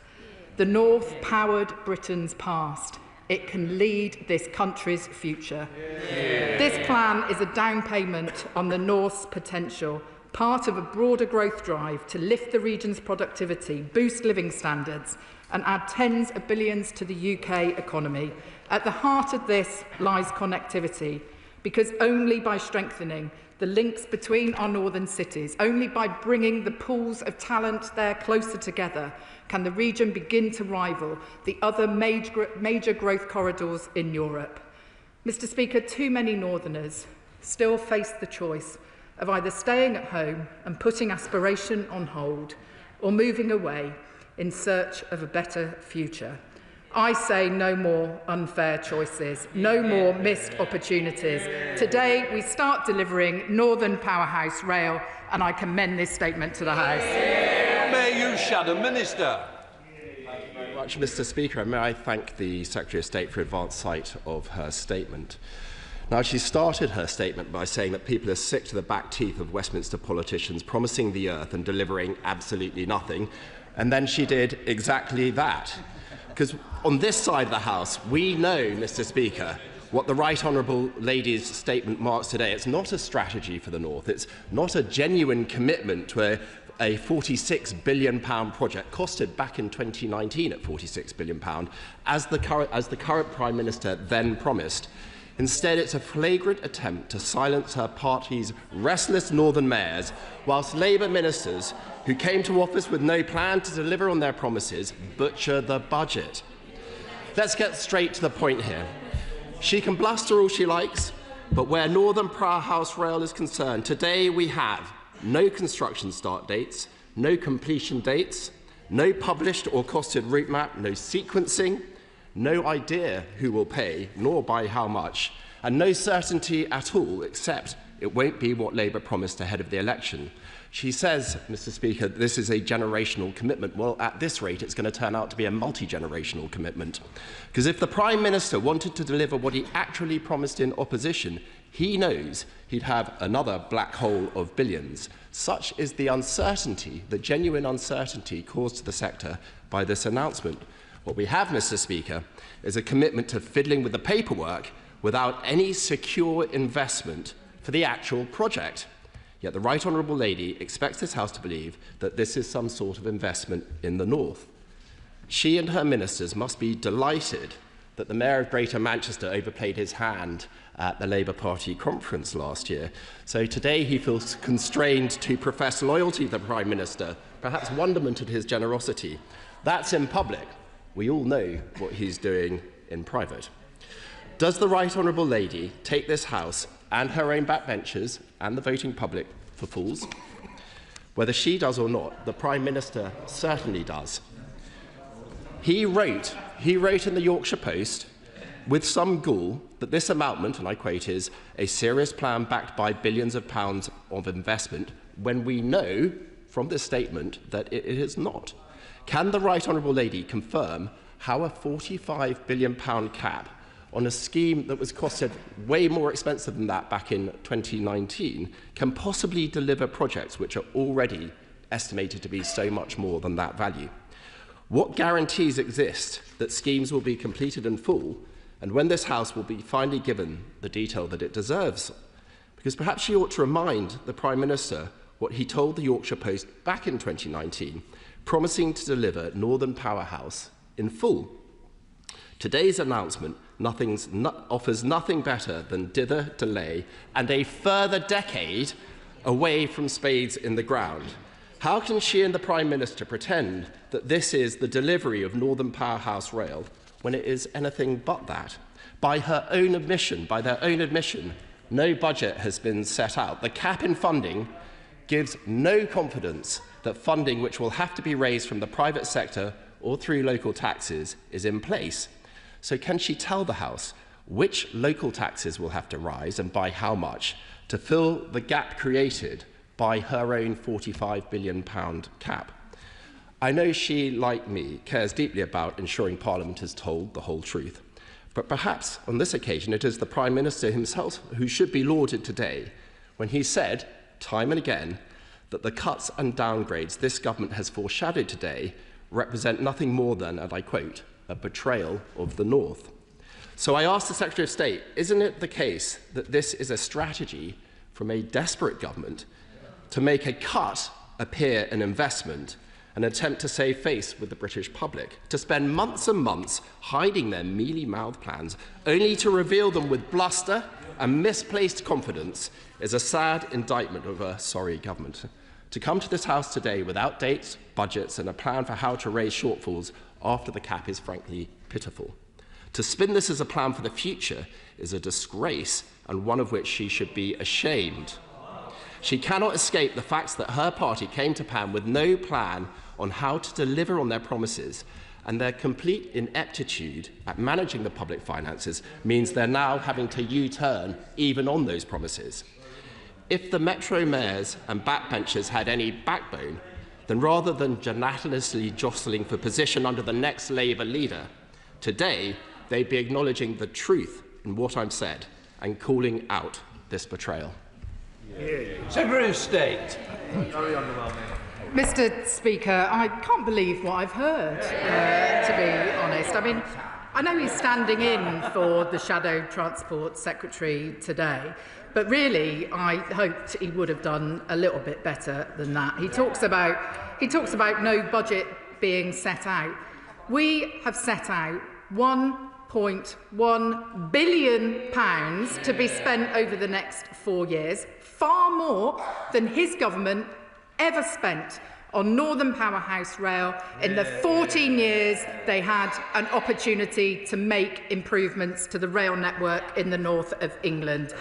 The North powered Britain's past. It can lead this country's future. This plan is a down payment on the North's potential, part of a broader growth drive to lift the region's productivity, boost living standards and add tens of billions to the UK economy. At the heart of this lies connectivity, because only by strengthening the links between our northern cities, only by bringing the pools of talent there closer together, can the region begin to rival the other major growth corridors in Europe. Mr Speaker, too many northerners still face the choice of either staying at home and putting aspiration on hold or moving away in search of a better future. I say no more unfair choices, no more missed opportunities. Today we start delivering Northern Powerhouse Rail, and I commend this statement to the House. May you, Shadow Minister. Thank you very much, Mr Speaker, and may I thank the Secretary of State for advance sight of her statement. Now, she started her statement by saying that people are sick to the back teeth of Westminster politicians promising the earth and delivering absolutely nothing, and then she did exactly that. Because on this side of the House, we know, Mr Speaker, what the Right Honourable Lady's statement marks today. It's not a strategy for the North. It's not a genuine commitment to a £46 billion project, costed back in 2019 at £46 billion, as the current Prime Minister then promised. Instead, it's a flagrant attempt to silence her party's restless northern mayors, whilst Labour ministers who came to office with no plan to deliver on their promises butcher the budget. Let's get straight to the point here. She can bluster all she likes, but where Northern Powerhouse Rail is concerned, today we have no construction start dates, no completion dates, no published or costed route map, no sequencing, no idea who will pay, nor by how much, and no certainty at all, except it won't be what Labour promised ahead of the election. She says, Mr. Speaker, this is a generational commitment. Well, at this rate, it's going to turn out to be a multi-generational commitment. Because if the Prime Minister wanted to deliver what he actually promised in opposition, he knows he'd have another black hole of billions. Such is the uncertainty, the genuine uncertainty caused to the sector by this announcement. What we have, Mr. Speaker, is a commitment to fiddling with the paperwork without any secure investment for the actual project. Yet the Right Honourable Lady expects this House to believe that this is some sort of investment in the North. She and her ministers must be delighted that the Mayor of Greater Manchester overplayed his hand at the Labour Party conference last year. So today he feels constrained to profess loyalty to the Prime Minister, perhaps wonderment at his generosity. That's in public. We all know what he's doing in private. Does the Right Honourable Lady take this House and her own backbenchers and the voting public for fools? Whether she does or not, the Prime Minister certainly does. He wrote in the Yorkshire Post with some gall that this amountment, and I quote, is a serious plan backed by billions of pounds of investment, when we know from this statement that it is not. Can the Right Honourable Lady confirm how a £45 billion cap on a scheme that was costed way more expensive than that back in 2019 can possibly deliver projects which are already estimated to be so much more than that value? What guarantees exist that schemes will be completed in full, and when this House will be finally given the detail that it deserves? Because perhaps she ought to remind the Prime Minister what he told the Yorkshire Post back in 2019, promising to deliver Northern Powerhouse in full. Today's announcement offers nothing better than dither, delay, and a further decade away from spades in the ground. How can she and the Prime Minister pretend that this is the delivery of Northern Powerhouse Rail when it is anything but that? By their own admission, no budget has been set out. The cap in funding gives no confidence that funding which will have to be raised from the private sector or through local taxes is in place. So can she tell the House which local taxes will have to rise and by how much to fill the gap created by her own £45 billion cap? I know she, like me, cares deeply about ensuring Parliament is told the whole truth. But perhaps on this occasion it is the Prime Minister himself who should be lauded today when he said, time and again, that the cuts and downgrades this government has foreshadowed today represent nothing more than, and I quote, a betrayal of the North. So I ask the Secretary of State, isn't it the case that this is a strategy from a desperate government to make a cut appear an investment, an attempt to save face with the British public, to spend months and months hiding their mealy-mouthed plans, only to reveal them with bluster and misplaced confidence, is a sad indictment of a sorry government. To come to this House today without dates, budgets and a plan for how to raise shortfalls after the cap is frankly pitiful. To spin this as a plan for the future is a disgrace, and one of which she should be ashamed. She cannot escape the facts that her party came to power with no plan on how to deliver on their promises, and their complete ineptitude at managing the public finances means they're now having to U-turn even on those promises. If the Metro mayors and backbenchers had any backbone, then rather than genitalously jostling for position under the next Labour leader, today they'd be acknowledging the truth in what I've said and calling out this betrayal. Secretary of State. Mr. Speaker, I can't believe what I've heard, to be honest. I mean, I know he's standing in for the Shadow Transport Secretary today, but really I hoped he would have done a little bit better than that. He talks about no budget being set out. We have set out £1.1 billion to be spent over the next 4 years, far more than his government ever spent on Northern Powerhouse Rail in the 14 years they had an opportunity to make improvements to the rail network in the north of England.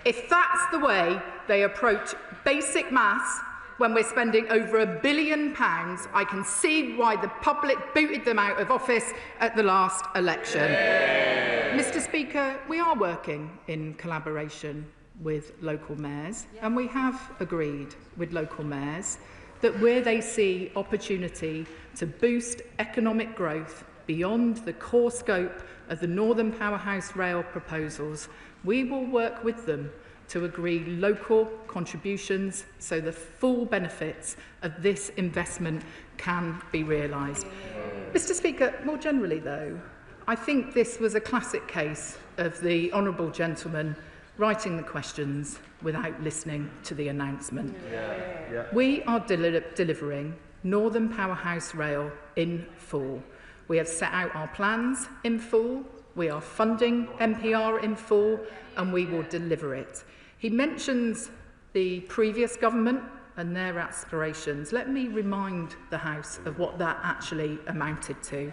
If that's the way they approach basic maths when we're spending over £1 billion, I can see why the public booted them out of office at the last election. Mr. Speaker, we are working in collaboration with local mayors, and we have agreed with local mayors that where they see opportunity to boost economic growth beyond the core scope of the Northern Powerhouse Rail proposals, we will work with them to agree local contributions so the full benefits of this investment can be realised. Mr. Speaker, more generally though, I think this was a classic case of the honourable gentleman writing the questions without listening to the announcement. We are delivering Northern Powerhouse Rail in full. We have set out our plans in full, we are funding NPR in full, and we will deliver it. He mentions the previous government and their aspirations. Let me remind the House of what that actually amounted to.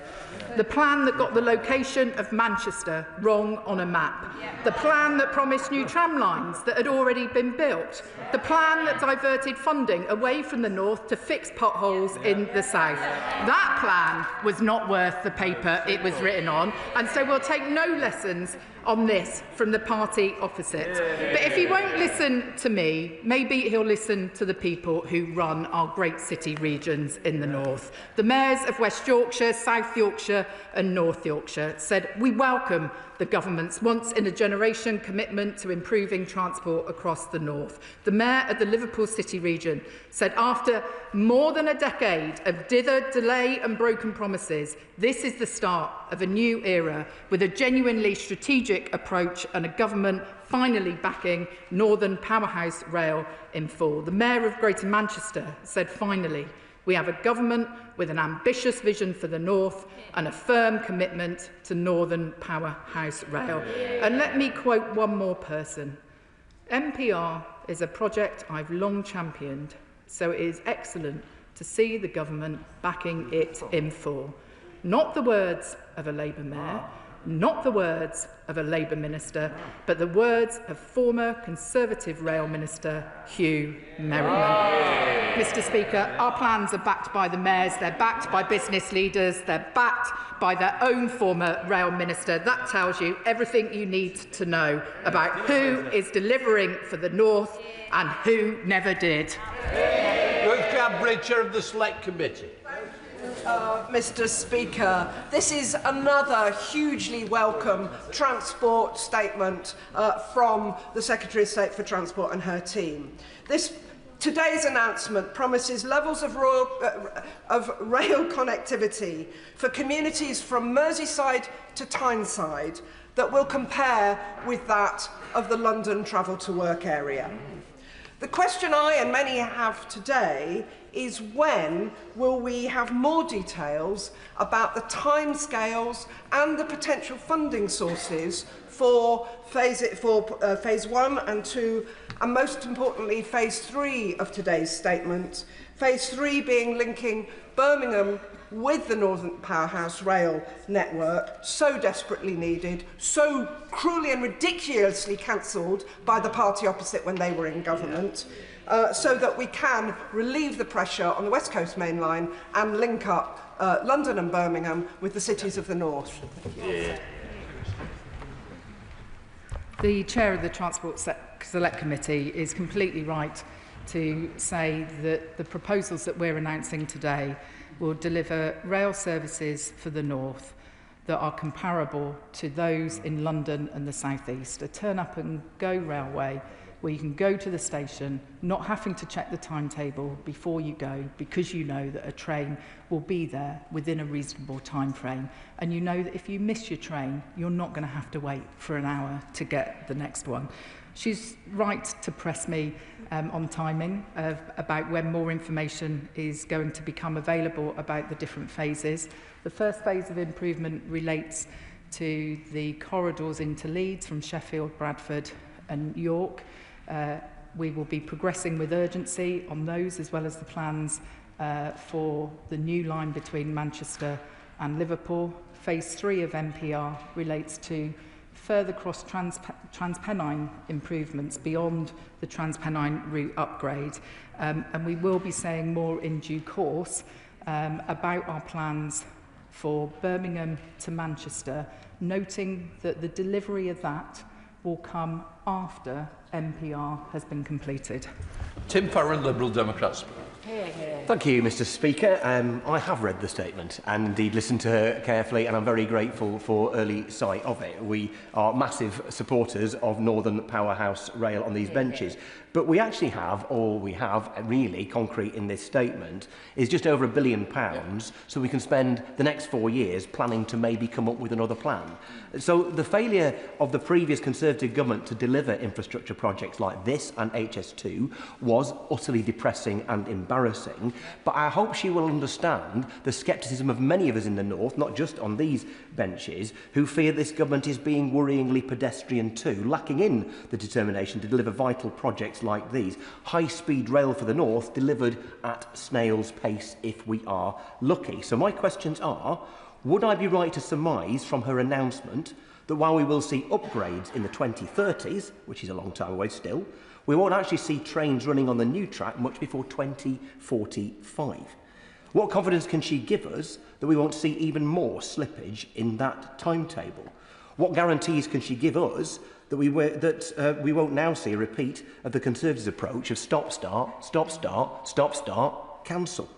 The plan that got the location of Manchester wrong on a map. The plan that promised new tram lines that had already been built. The plan that diverted funding away from the north to fix potholes in the south. That plan was not worth the paper it was written on, and so we'll take no lessons on this from the party opposite. But if he won't listen to me, maybe he'll listen to the people who run our great city regions in the north. The mayors of West Yorkshire, South Yorkshire and North Yorkshire said, we welcome the government's once-in-a-generation commitment to improving transport across the north. The mayor of the Liverpool City region said, after more than a decade of dither, delay and broken promises, this is the start of a new era with a genuinely strategic approach and a government finally backing Northern Powerhouse Rail in full. The mayor of Greater Manchester said, finally, we have a government with an ambitious vision for the north and a firm commitment to Northern Powerhouse Rail. And let me quote one more person. NPR is a project I've long championed, so it is excellent to see the government backing it in full. Not the words of a Labour mayor, not the words of a Labour minister, but the words of former Conservative Rail Minister Hugh Merriman. Mr. Speaker, our plans are backed by the mayors, they're backed by business leaders, they're backed by their own former Rail Minister. That tells you everything you need to know about who is delivering for the North and who never did. Ruth Cadbury, Chair of the Select Committee. Mr. Speaker, this is another hugely welcome transport statement from the Secretary of State for Transport and her team. Today's announcement promises levels of rail connectivity for communities from Merseyside to Tyneside that will compare with that of the London travel to work area. The question I and many have today is when will we have more details about the timescales and the potential funding sources for phase 1 and 2, and most importantly phase 3 of today's statement, phase 3 being linking Birmingham with the Northern Powerhouse Rail network, so desperately needed, so cruelly and ridiculously cancelled by the party opposite when they were in government, so that we can relieve the pressure on the West Coast Main Line and link up London and Birmingham with the cities of the north. The Chair of the Transport Select Committee is completely right to say that the proposals that we're announcing today will deliver rail services for the north that are comparable to those in London and the South East. A turn-up-and-go railway where you can go to the station, not having to check the timetable before you go, because you know that a train will be there within a reasonable time frame. And you know that if you miss your train, you're not going to have to wait for an hour to get the next one. She's right to press me on timing about when more information is going to become available about the different phases. The first phase of improvement relates to the corridors into Leeds from Sheffield, Bradford and York. We will be progressing with urgency on those, as well as the plans for the new line between Manchester and Liverpool. Phase 3 of MPR relates to further transpennine improvements beyond the Transpennine route upgrade. And we will be saying more in due course about our plans for Birmingham to Manchester, noting that the delivery of that will come after MPR has been completed. Tim Farron, Liberal Democrats. Thank you, Mr Speaker. I have read the statement and indeed listened to her carefully, and I'm very grateful for early sight of it. We are massive supporters of Northern Powerhouse Rail on these benches. But we actually have, all we have really concrete in this statement, is just over £1 billion, so we can spend the next 4 years planning to maybe come up with another plan. So the failure of the previous Conservative government to deliver infrastructure projects like this and HS2 was utterly depressing and embarrassing, but I hope she will understand the scepticism of many of us in the North, not just on these benches, who fear this government is being worryingly pedestrian too, lacking in the determination to deliver vital projects like these. High-speed rail for the North delivered at snail's pace if we are lucky. So my questions are, would I be right to surmise from her announcement that while we will see upgrades in the 2030s, which is a long time away still, we won't actually see trains running on the new track much before 2045? What confidence can she give us that we won't see even more slippage in that timetable? What guarantees can she give us that we won't now see a repeat of the Conservatives' approach of stop, start, stop, start, stop, start, cancel?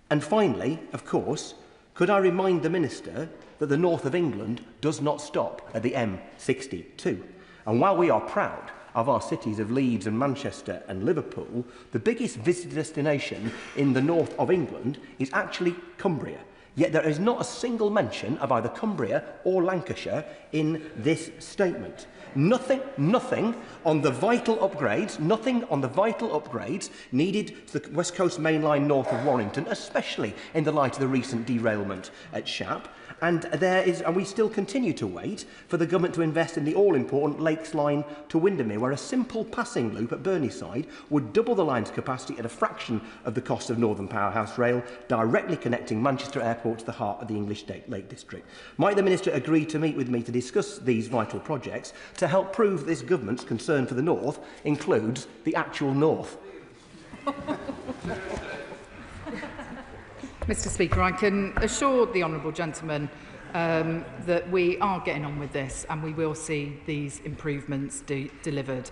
And finally, of course, could I remind the Minister that the north of England does not stop at the M62? And while we are proud of our cities of Leeds and Manchester and Liverpool, the biggest visitor destination in the north of England is actually Cumbria. Yet there is not a single mention of either Cumbria or Lancashire in this statement. Nothing on the vital upgrades, needed to the West Coast Main Line north of Warrington, especially in the light of the recent derailment at Shap. And we still continue to wait for the government to invest in the all-important Lakes Line to Windermere, where a simple passing loop at Burneyside would double the line's capacity at a fraction of the cost of Northern Powerhouse Rail, directly connecting Manchester Airport to the heart of the English Lake District. Might the Minister agree to meet with me to discuss these vital projects to help prove this government's concern for the North includes the actual North? Mr Speaker, I can assure the honourable gentleman that we are getting on with this and we will see these improvements delivered.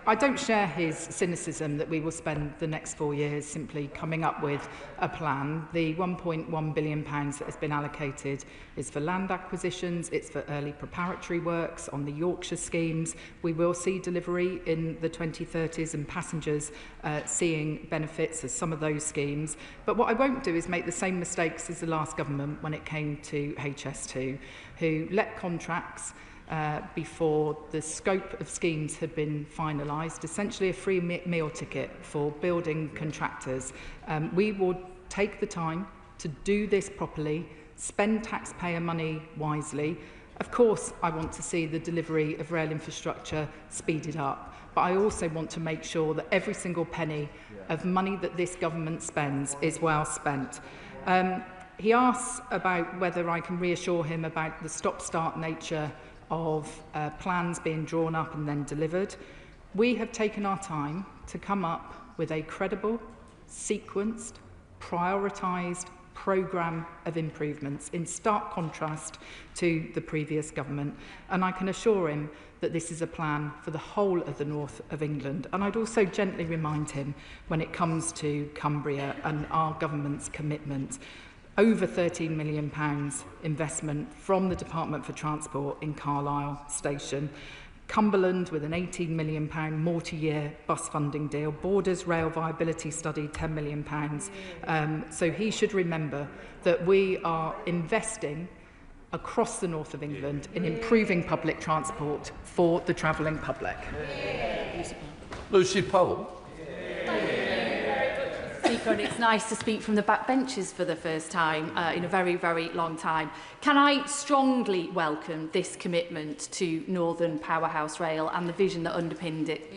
I don't share his cynicism that we will spend the next 4 years simply coming up with a plan. The £1.1 billion that has been allocated is for land acquisitions, it's for early preparatory works on the Yorkshire schemes. We will see delivery in the 2030s and passengers seeing benefits of some of those schemes. But what I won't do is make the same mistakes as the last government when it came to HS2, who let contracts before the scope of schemes had been finalised, essentially a free meal ticket for building contractors. We will take the time to do this properly, spend taxpayer money wisely. Of course, I want to see the delivery of rail infrastructure speeded up, but I also want to make sure that every single penny of money that this government spends is well spent. He asks about whether I can reassure him about the stop-start nature of plans being drawn up and then delivered. We have taken our time to come up with a credible, sequenced, prioritised programme of improvements in stark contrast to the previous government, and I can assure him that this is a plan for the whole of the north of England. And I'd also gently remind him when it comes to Cumbria and our government's commitment, over £13 million investment from the Department for Transport in Carlisle Station, Cumberland with an £18 million multi-year bus funding deal, Borders Rail Viability Study, £10 million. So he should remember that we are investing across the north of England in improving public transport for the travelling public. Lucy Powell. Speaker, and it's nice to speak from the backbenches for the first time in a very, very long time. Can I strongly welcome this commitment to Northern Powerhouse Rail and the vision that underpins it?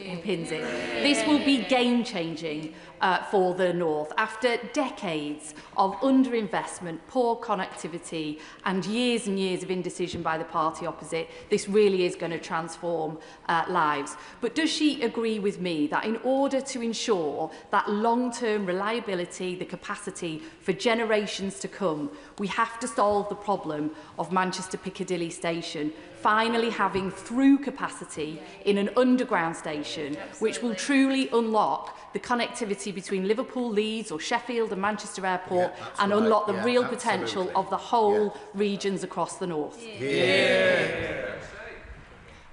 This will be game-changing for the North. After decades of underinvestment, poor connectivity and years of indecision by the party opposite, this really is going to transform lives. But does she agree with me that in order to ensure that long-term reliability, the capacity for generations to come, we have to solve the problem of Manchester Piccadilly Station finally having through capacity in an underground station, which will truly unlock the connectivity between Liverpool, Leeds or Sheffield and Manchester Airport and unlock the real potential of the whole regions across the North?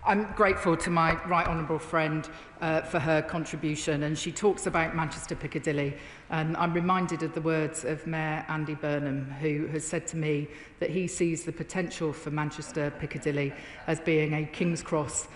I'm grateful to my right honourable friend for her contribution, and she talks about Manchester Piccadilly, and I'm reminded of the words of Mayor Andy Burnham, who has said to me that he sees the potential for Manchester Piccadilly as being a King's Cross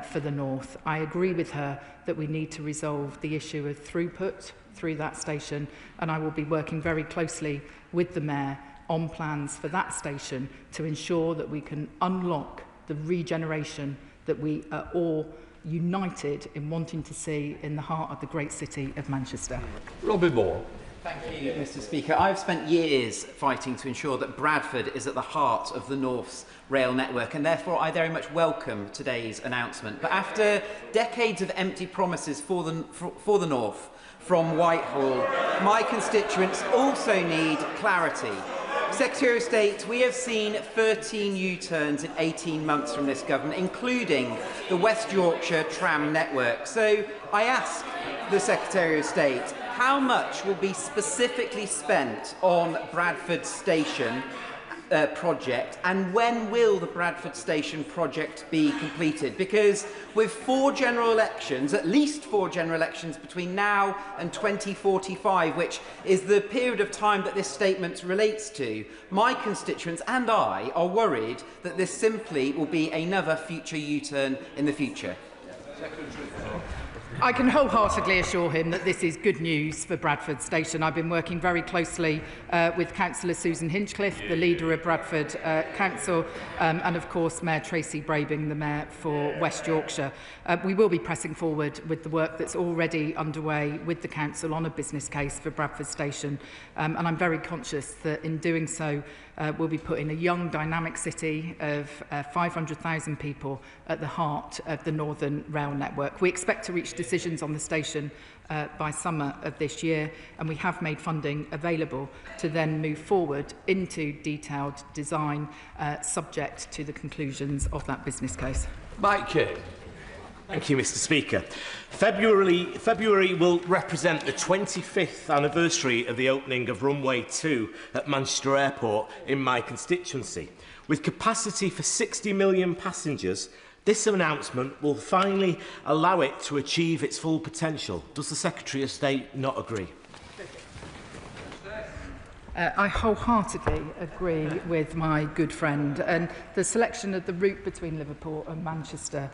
for the North. I agree with her that we need to resolve the issue of throughput through that station, and I will be working very closely with the Mayor on plans for that station to ensure that we can unlock the regeneration that we are all united in wanting to see in the heart of the great city of Manchester. Robbie Moore. Thank you, Mr. Speaker. I've spent years fighting to ensure that Bradford is at the heart of the North's rail network, and therefore I very much welcome today's announcement. But after decades of empty promises for the North from Whitehall, my constituents also need clarity. Secretary of State, we have seen 13 U-turns in 18 months from this government, including the West Yorkshire tram network. So I ask the Secretary of State, how much will be specifically spent on Bradford Station project, and when will the Bradford Station project be completed? Because with 4 general elections, at least 4 general elections between now and 2045, which is the period of time that this statement relates to, my constituents and I are worried that this simply will be another future U-turn in the future. I can wholeheartedly assure him that this is good news for Bradford Station. I've been working very closely with Councillor Susan Hinchcliffe, the leader of Bradford Council, and of course Mayor Tracy Brabing, the Mayor for West Yorkshire. We will be pressing forward with the work that's already underway with the Council on a business case for Bradford Station, and I'm very conscious that in doing so we'll be putting a young, dynamic city of 500,000 people at the heart of the Northern Rail network. We expect to reach decisions on the station by summer of this year, and we have made funding available to then move forward into detailed design subject to the conclusions of that business case. Mike Keir. Thank you, Mr. Speaker. February will represent the 25th anniversary of the opening of runway 2 at Manchester Airport in my constituency. With capacity for 60 million passengers, this announcement will finally allow it to achieve its full potential. Does the Secretary of State not agree? I wholeheartedly agree with my good friend, and the selection of the route between Liverpool and Manchester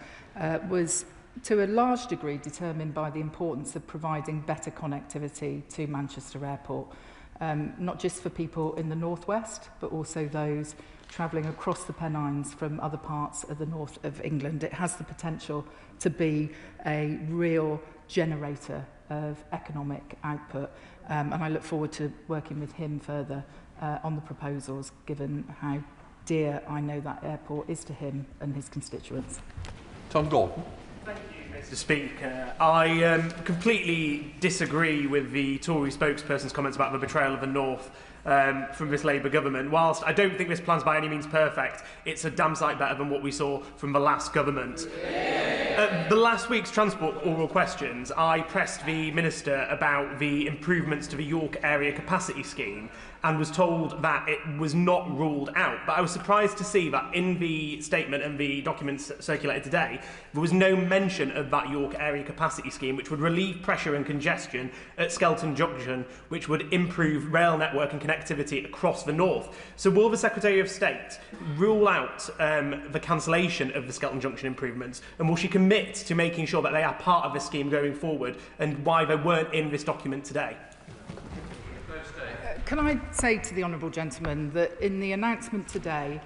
was to a large degree determined by the importance of providing better connectivity to Manchester Airport, not just for people in the northwest, but also those travelling across the Pennines from other parts of the north of England. It has the potential to be a real generator of economic output, and I look forward to working with him further on the proposals, given how dear I know that airport is to him and his constituents. Tom Gordon. Thank you, Mr. Speaker. I completely disagree with the Tory spokesperson's comments about the betrayal of the North from this Labour government. Whilst I don't think this plan's by any means perfect, it's a damn sight better than what we saw from the last government. The last week's transport oral questions, I pressed the Minister about the improvements to the York Area Capacity Scheme and was told that it was not ruled out. But I was surprised to see that in the statement and the documents circulated today, there was no mention of that York Area Capacity Scheme, which would relieve pressure and congestion at Skelton Junction, which would improve rail network and connectivity across the north. So will the Secretary of State rule out the cancellation of the Skelton Junction improvements, and will she commit to making sure that they are part of the scheme going forward, and why they weren't in this document today? Can I say to the honourable gentleman that in the announcement today,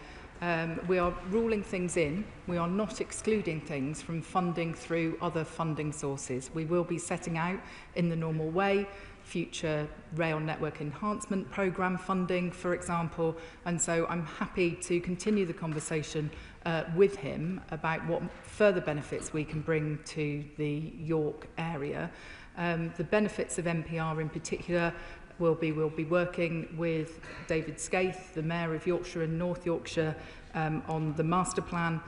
we are ruling things in. We are not excluding things from funding through other funding sources. We will be setting out in the normal way future rail network enhancement programme funding, for example, and so I'm happy to continue the conversation with him about what further benefits we can bring to the York area. The benefits of NPR in particular we'll be working with David Skaith, the Mayor of Yorkshire and North Yorkshire, on the master plan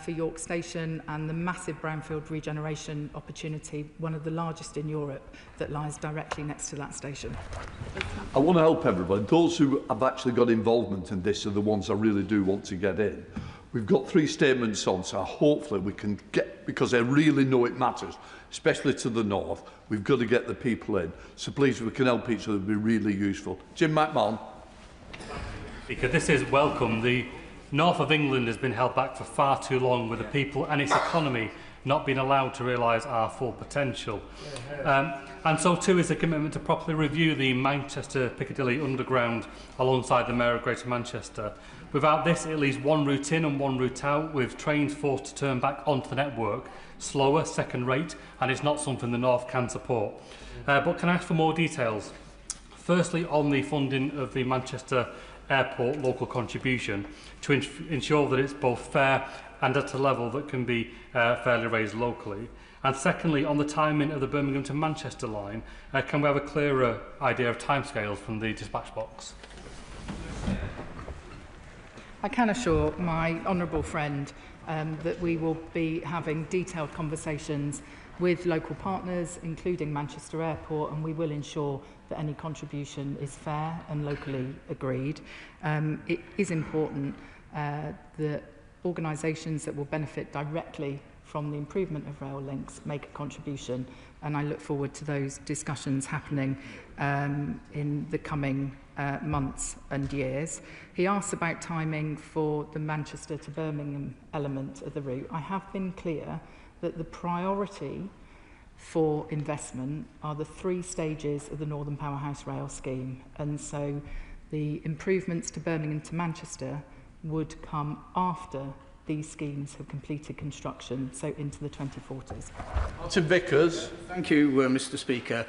for York Station and the massive brownfield regeneration opportunity, one of the largest in Europe, that lies directly next to that station. I want to help everybody. Those who have actually got involvement in this are the ones I really do want to get in. We've got 3 statements on, so hopefully we can get, because I really know it matters, especially to the north, we've got to get the people in. So please, if we can help each other, it would be really useful. Jim McMahon. Speaker, this is welcome. The north of England has been held back for far too long, with the people and its economy not being allowed to realise our full potential. And so too is the commitment to properly review the Manchester Piccadilly Underground alongside the Mayor of Greater Manchester. Without this, it leaves one route in and one route out, with trains forced to turn back onto the network, slower, second rate, and it's not something the North can support. But can I ask for more details? Firstly, on the funding of the Manchester Airport local contribution, to ensure that it's both fair and at a level that can be fairly raised locally. And secondly, on the timing of the Birmingham to Manchester line, can we have a clearer idea of timescales from the dispatch box? I can assure my honourable friend that we will be having detailed conversations with local partners, including Manchester Airport, and we will ensure that any contribution is fair and locally agreed. It is important that organisations that will benefit directly from the improvement of rail links make a contribution, and I look forward to those discussions happening in the coming months and years. He asked about timing for the Manchester to Birmingham element of the route. I have been clear that the priority for investment are the 3 stages of the Northern Powerhouse Rail scheme, and so the improvements to Birmingham to Manchester would come after these schemes have completed construction, so into the 2040s. Martin Vickers. Thank you, Mr Speaker.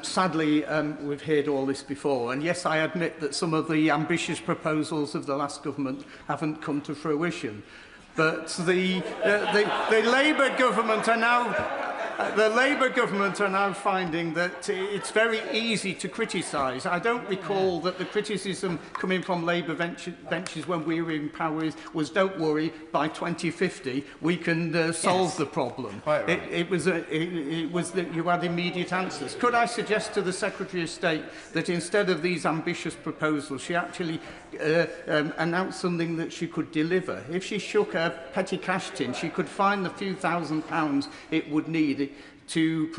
Sadly, we've heard all this before, and yes, I admit that some of the ambitious proposals of the last government haven't come to fruition. But the Labour government are now... The Labour government are now finding that it's very easy to criticise. I don't recall that the criticism coming from Labour benches when we were in power was, don't worry, by 2050 we can solve the problem. Right. It was that you had immediate answers. Could I suggest to the Secretary of State that instead of these ambitious proposals, she actually announced something that she could deliver? If she shook her petty cash tin, she could find the few £1,000s it would need to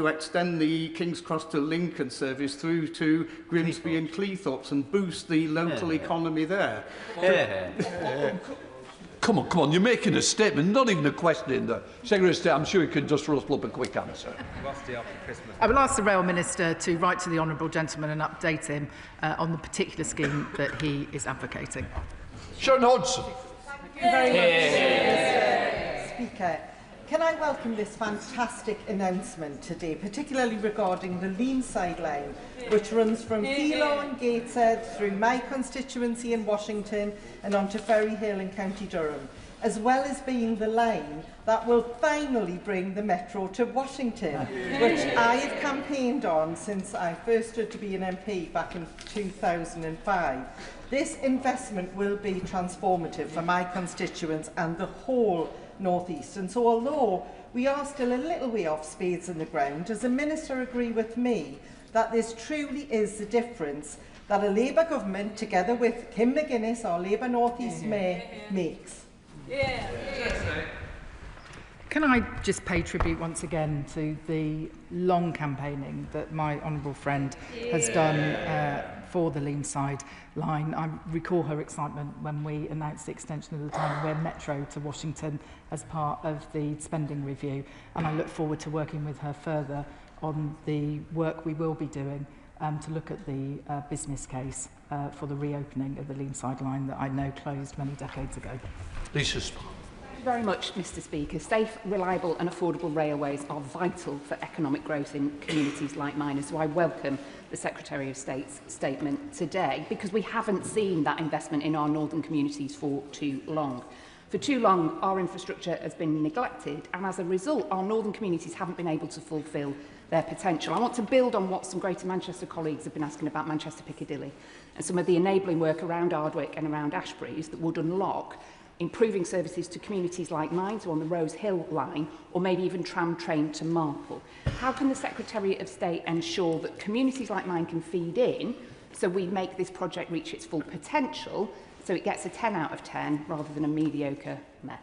extend the King's Cross to Lincoln service through to Grimsby and Cleethorpes and boost the local economy there. Come on, you're making a statement, not even a question in there. Secretary of State, I'm sure you can just rustle up a quick answer. I will ask the Rail Minister to write to the honourable gentleman and update him on the particular scheme that he is advocating. Sharon Hodgson. Thank you very much, Mr. Speaker. Can I welcome this fantastic announcement today, particularly regarding the Leamside line, which runs from Philo and Gateshead through my constituency in Washington and onto Ferry Hill in County Durham, as well as being the line that will finally bring the Metro to Washington, which I have campaigned on since I first stood to be an MP back in 2005. This investment will be transformative for my constituents and the whole North East. And so although we are still a little way off spades in the ground, does the Minister agree with me that this truly is the difference that a Labour government, together with Kim McGuinness, our Labour North East Mayor, makes? Can I just pay tribute once again to the long campaigning that my honourable friend has done for the Leamside line. I recall her excitement when we announced the extension of the Tyne-and-Wear Metro to Washington as part of the spending review, and I look forward to working with her further on the work we will be doing to look at the business case for the reopening of the Leamside line that I know closed many decades ago. Lisa. Thank you very much, Mr. Speaker. Safe, reliable and affordable railways are vital for economic growth in communities like mine, and so I welcome the Secretary of State's statement today, because we haven't seen that investment in our northern communities for too long. For too long, our infrastructure has been neglected, and as a result, our northern communities haven't been able to fulfil their potential. I want to build on what some Greater Manchester colleagues have been asking about Manchester Piccadilly and some of the enabling work around Ardwick and around Ashbury's that would unlock improving services to communities like mine, so on the Rose Hill line, or maybe even tram train to Marple. How can the Secretary of State ensure that communities like mine can feed in so we make this project reach its full potential, so it gets a 10 out of 10 rather than a mediocre meh?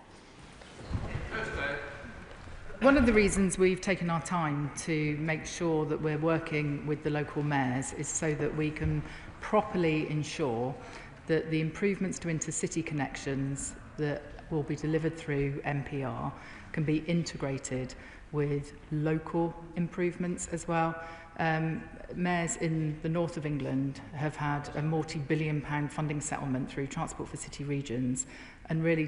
One of the reasons we've taken our time to make sure that we're working with the local mayors is so that we can properly ensure that the improvements to intercity connections that will be delivered through MPR can be integrated with local improvements as well. Mayors in the north of England have had a multi-billion-pound funding settlement through Transport for City Regions, and really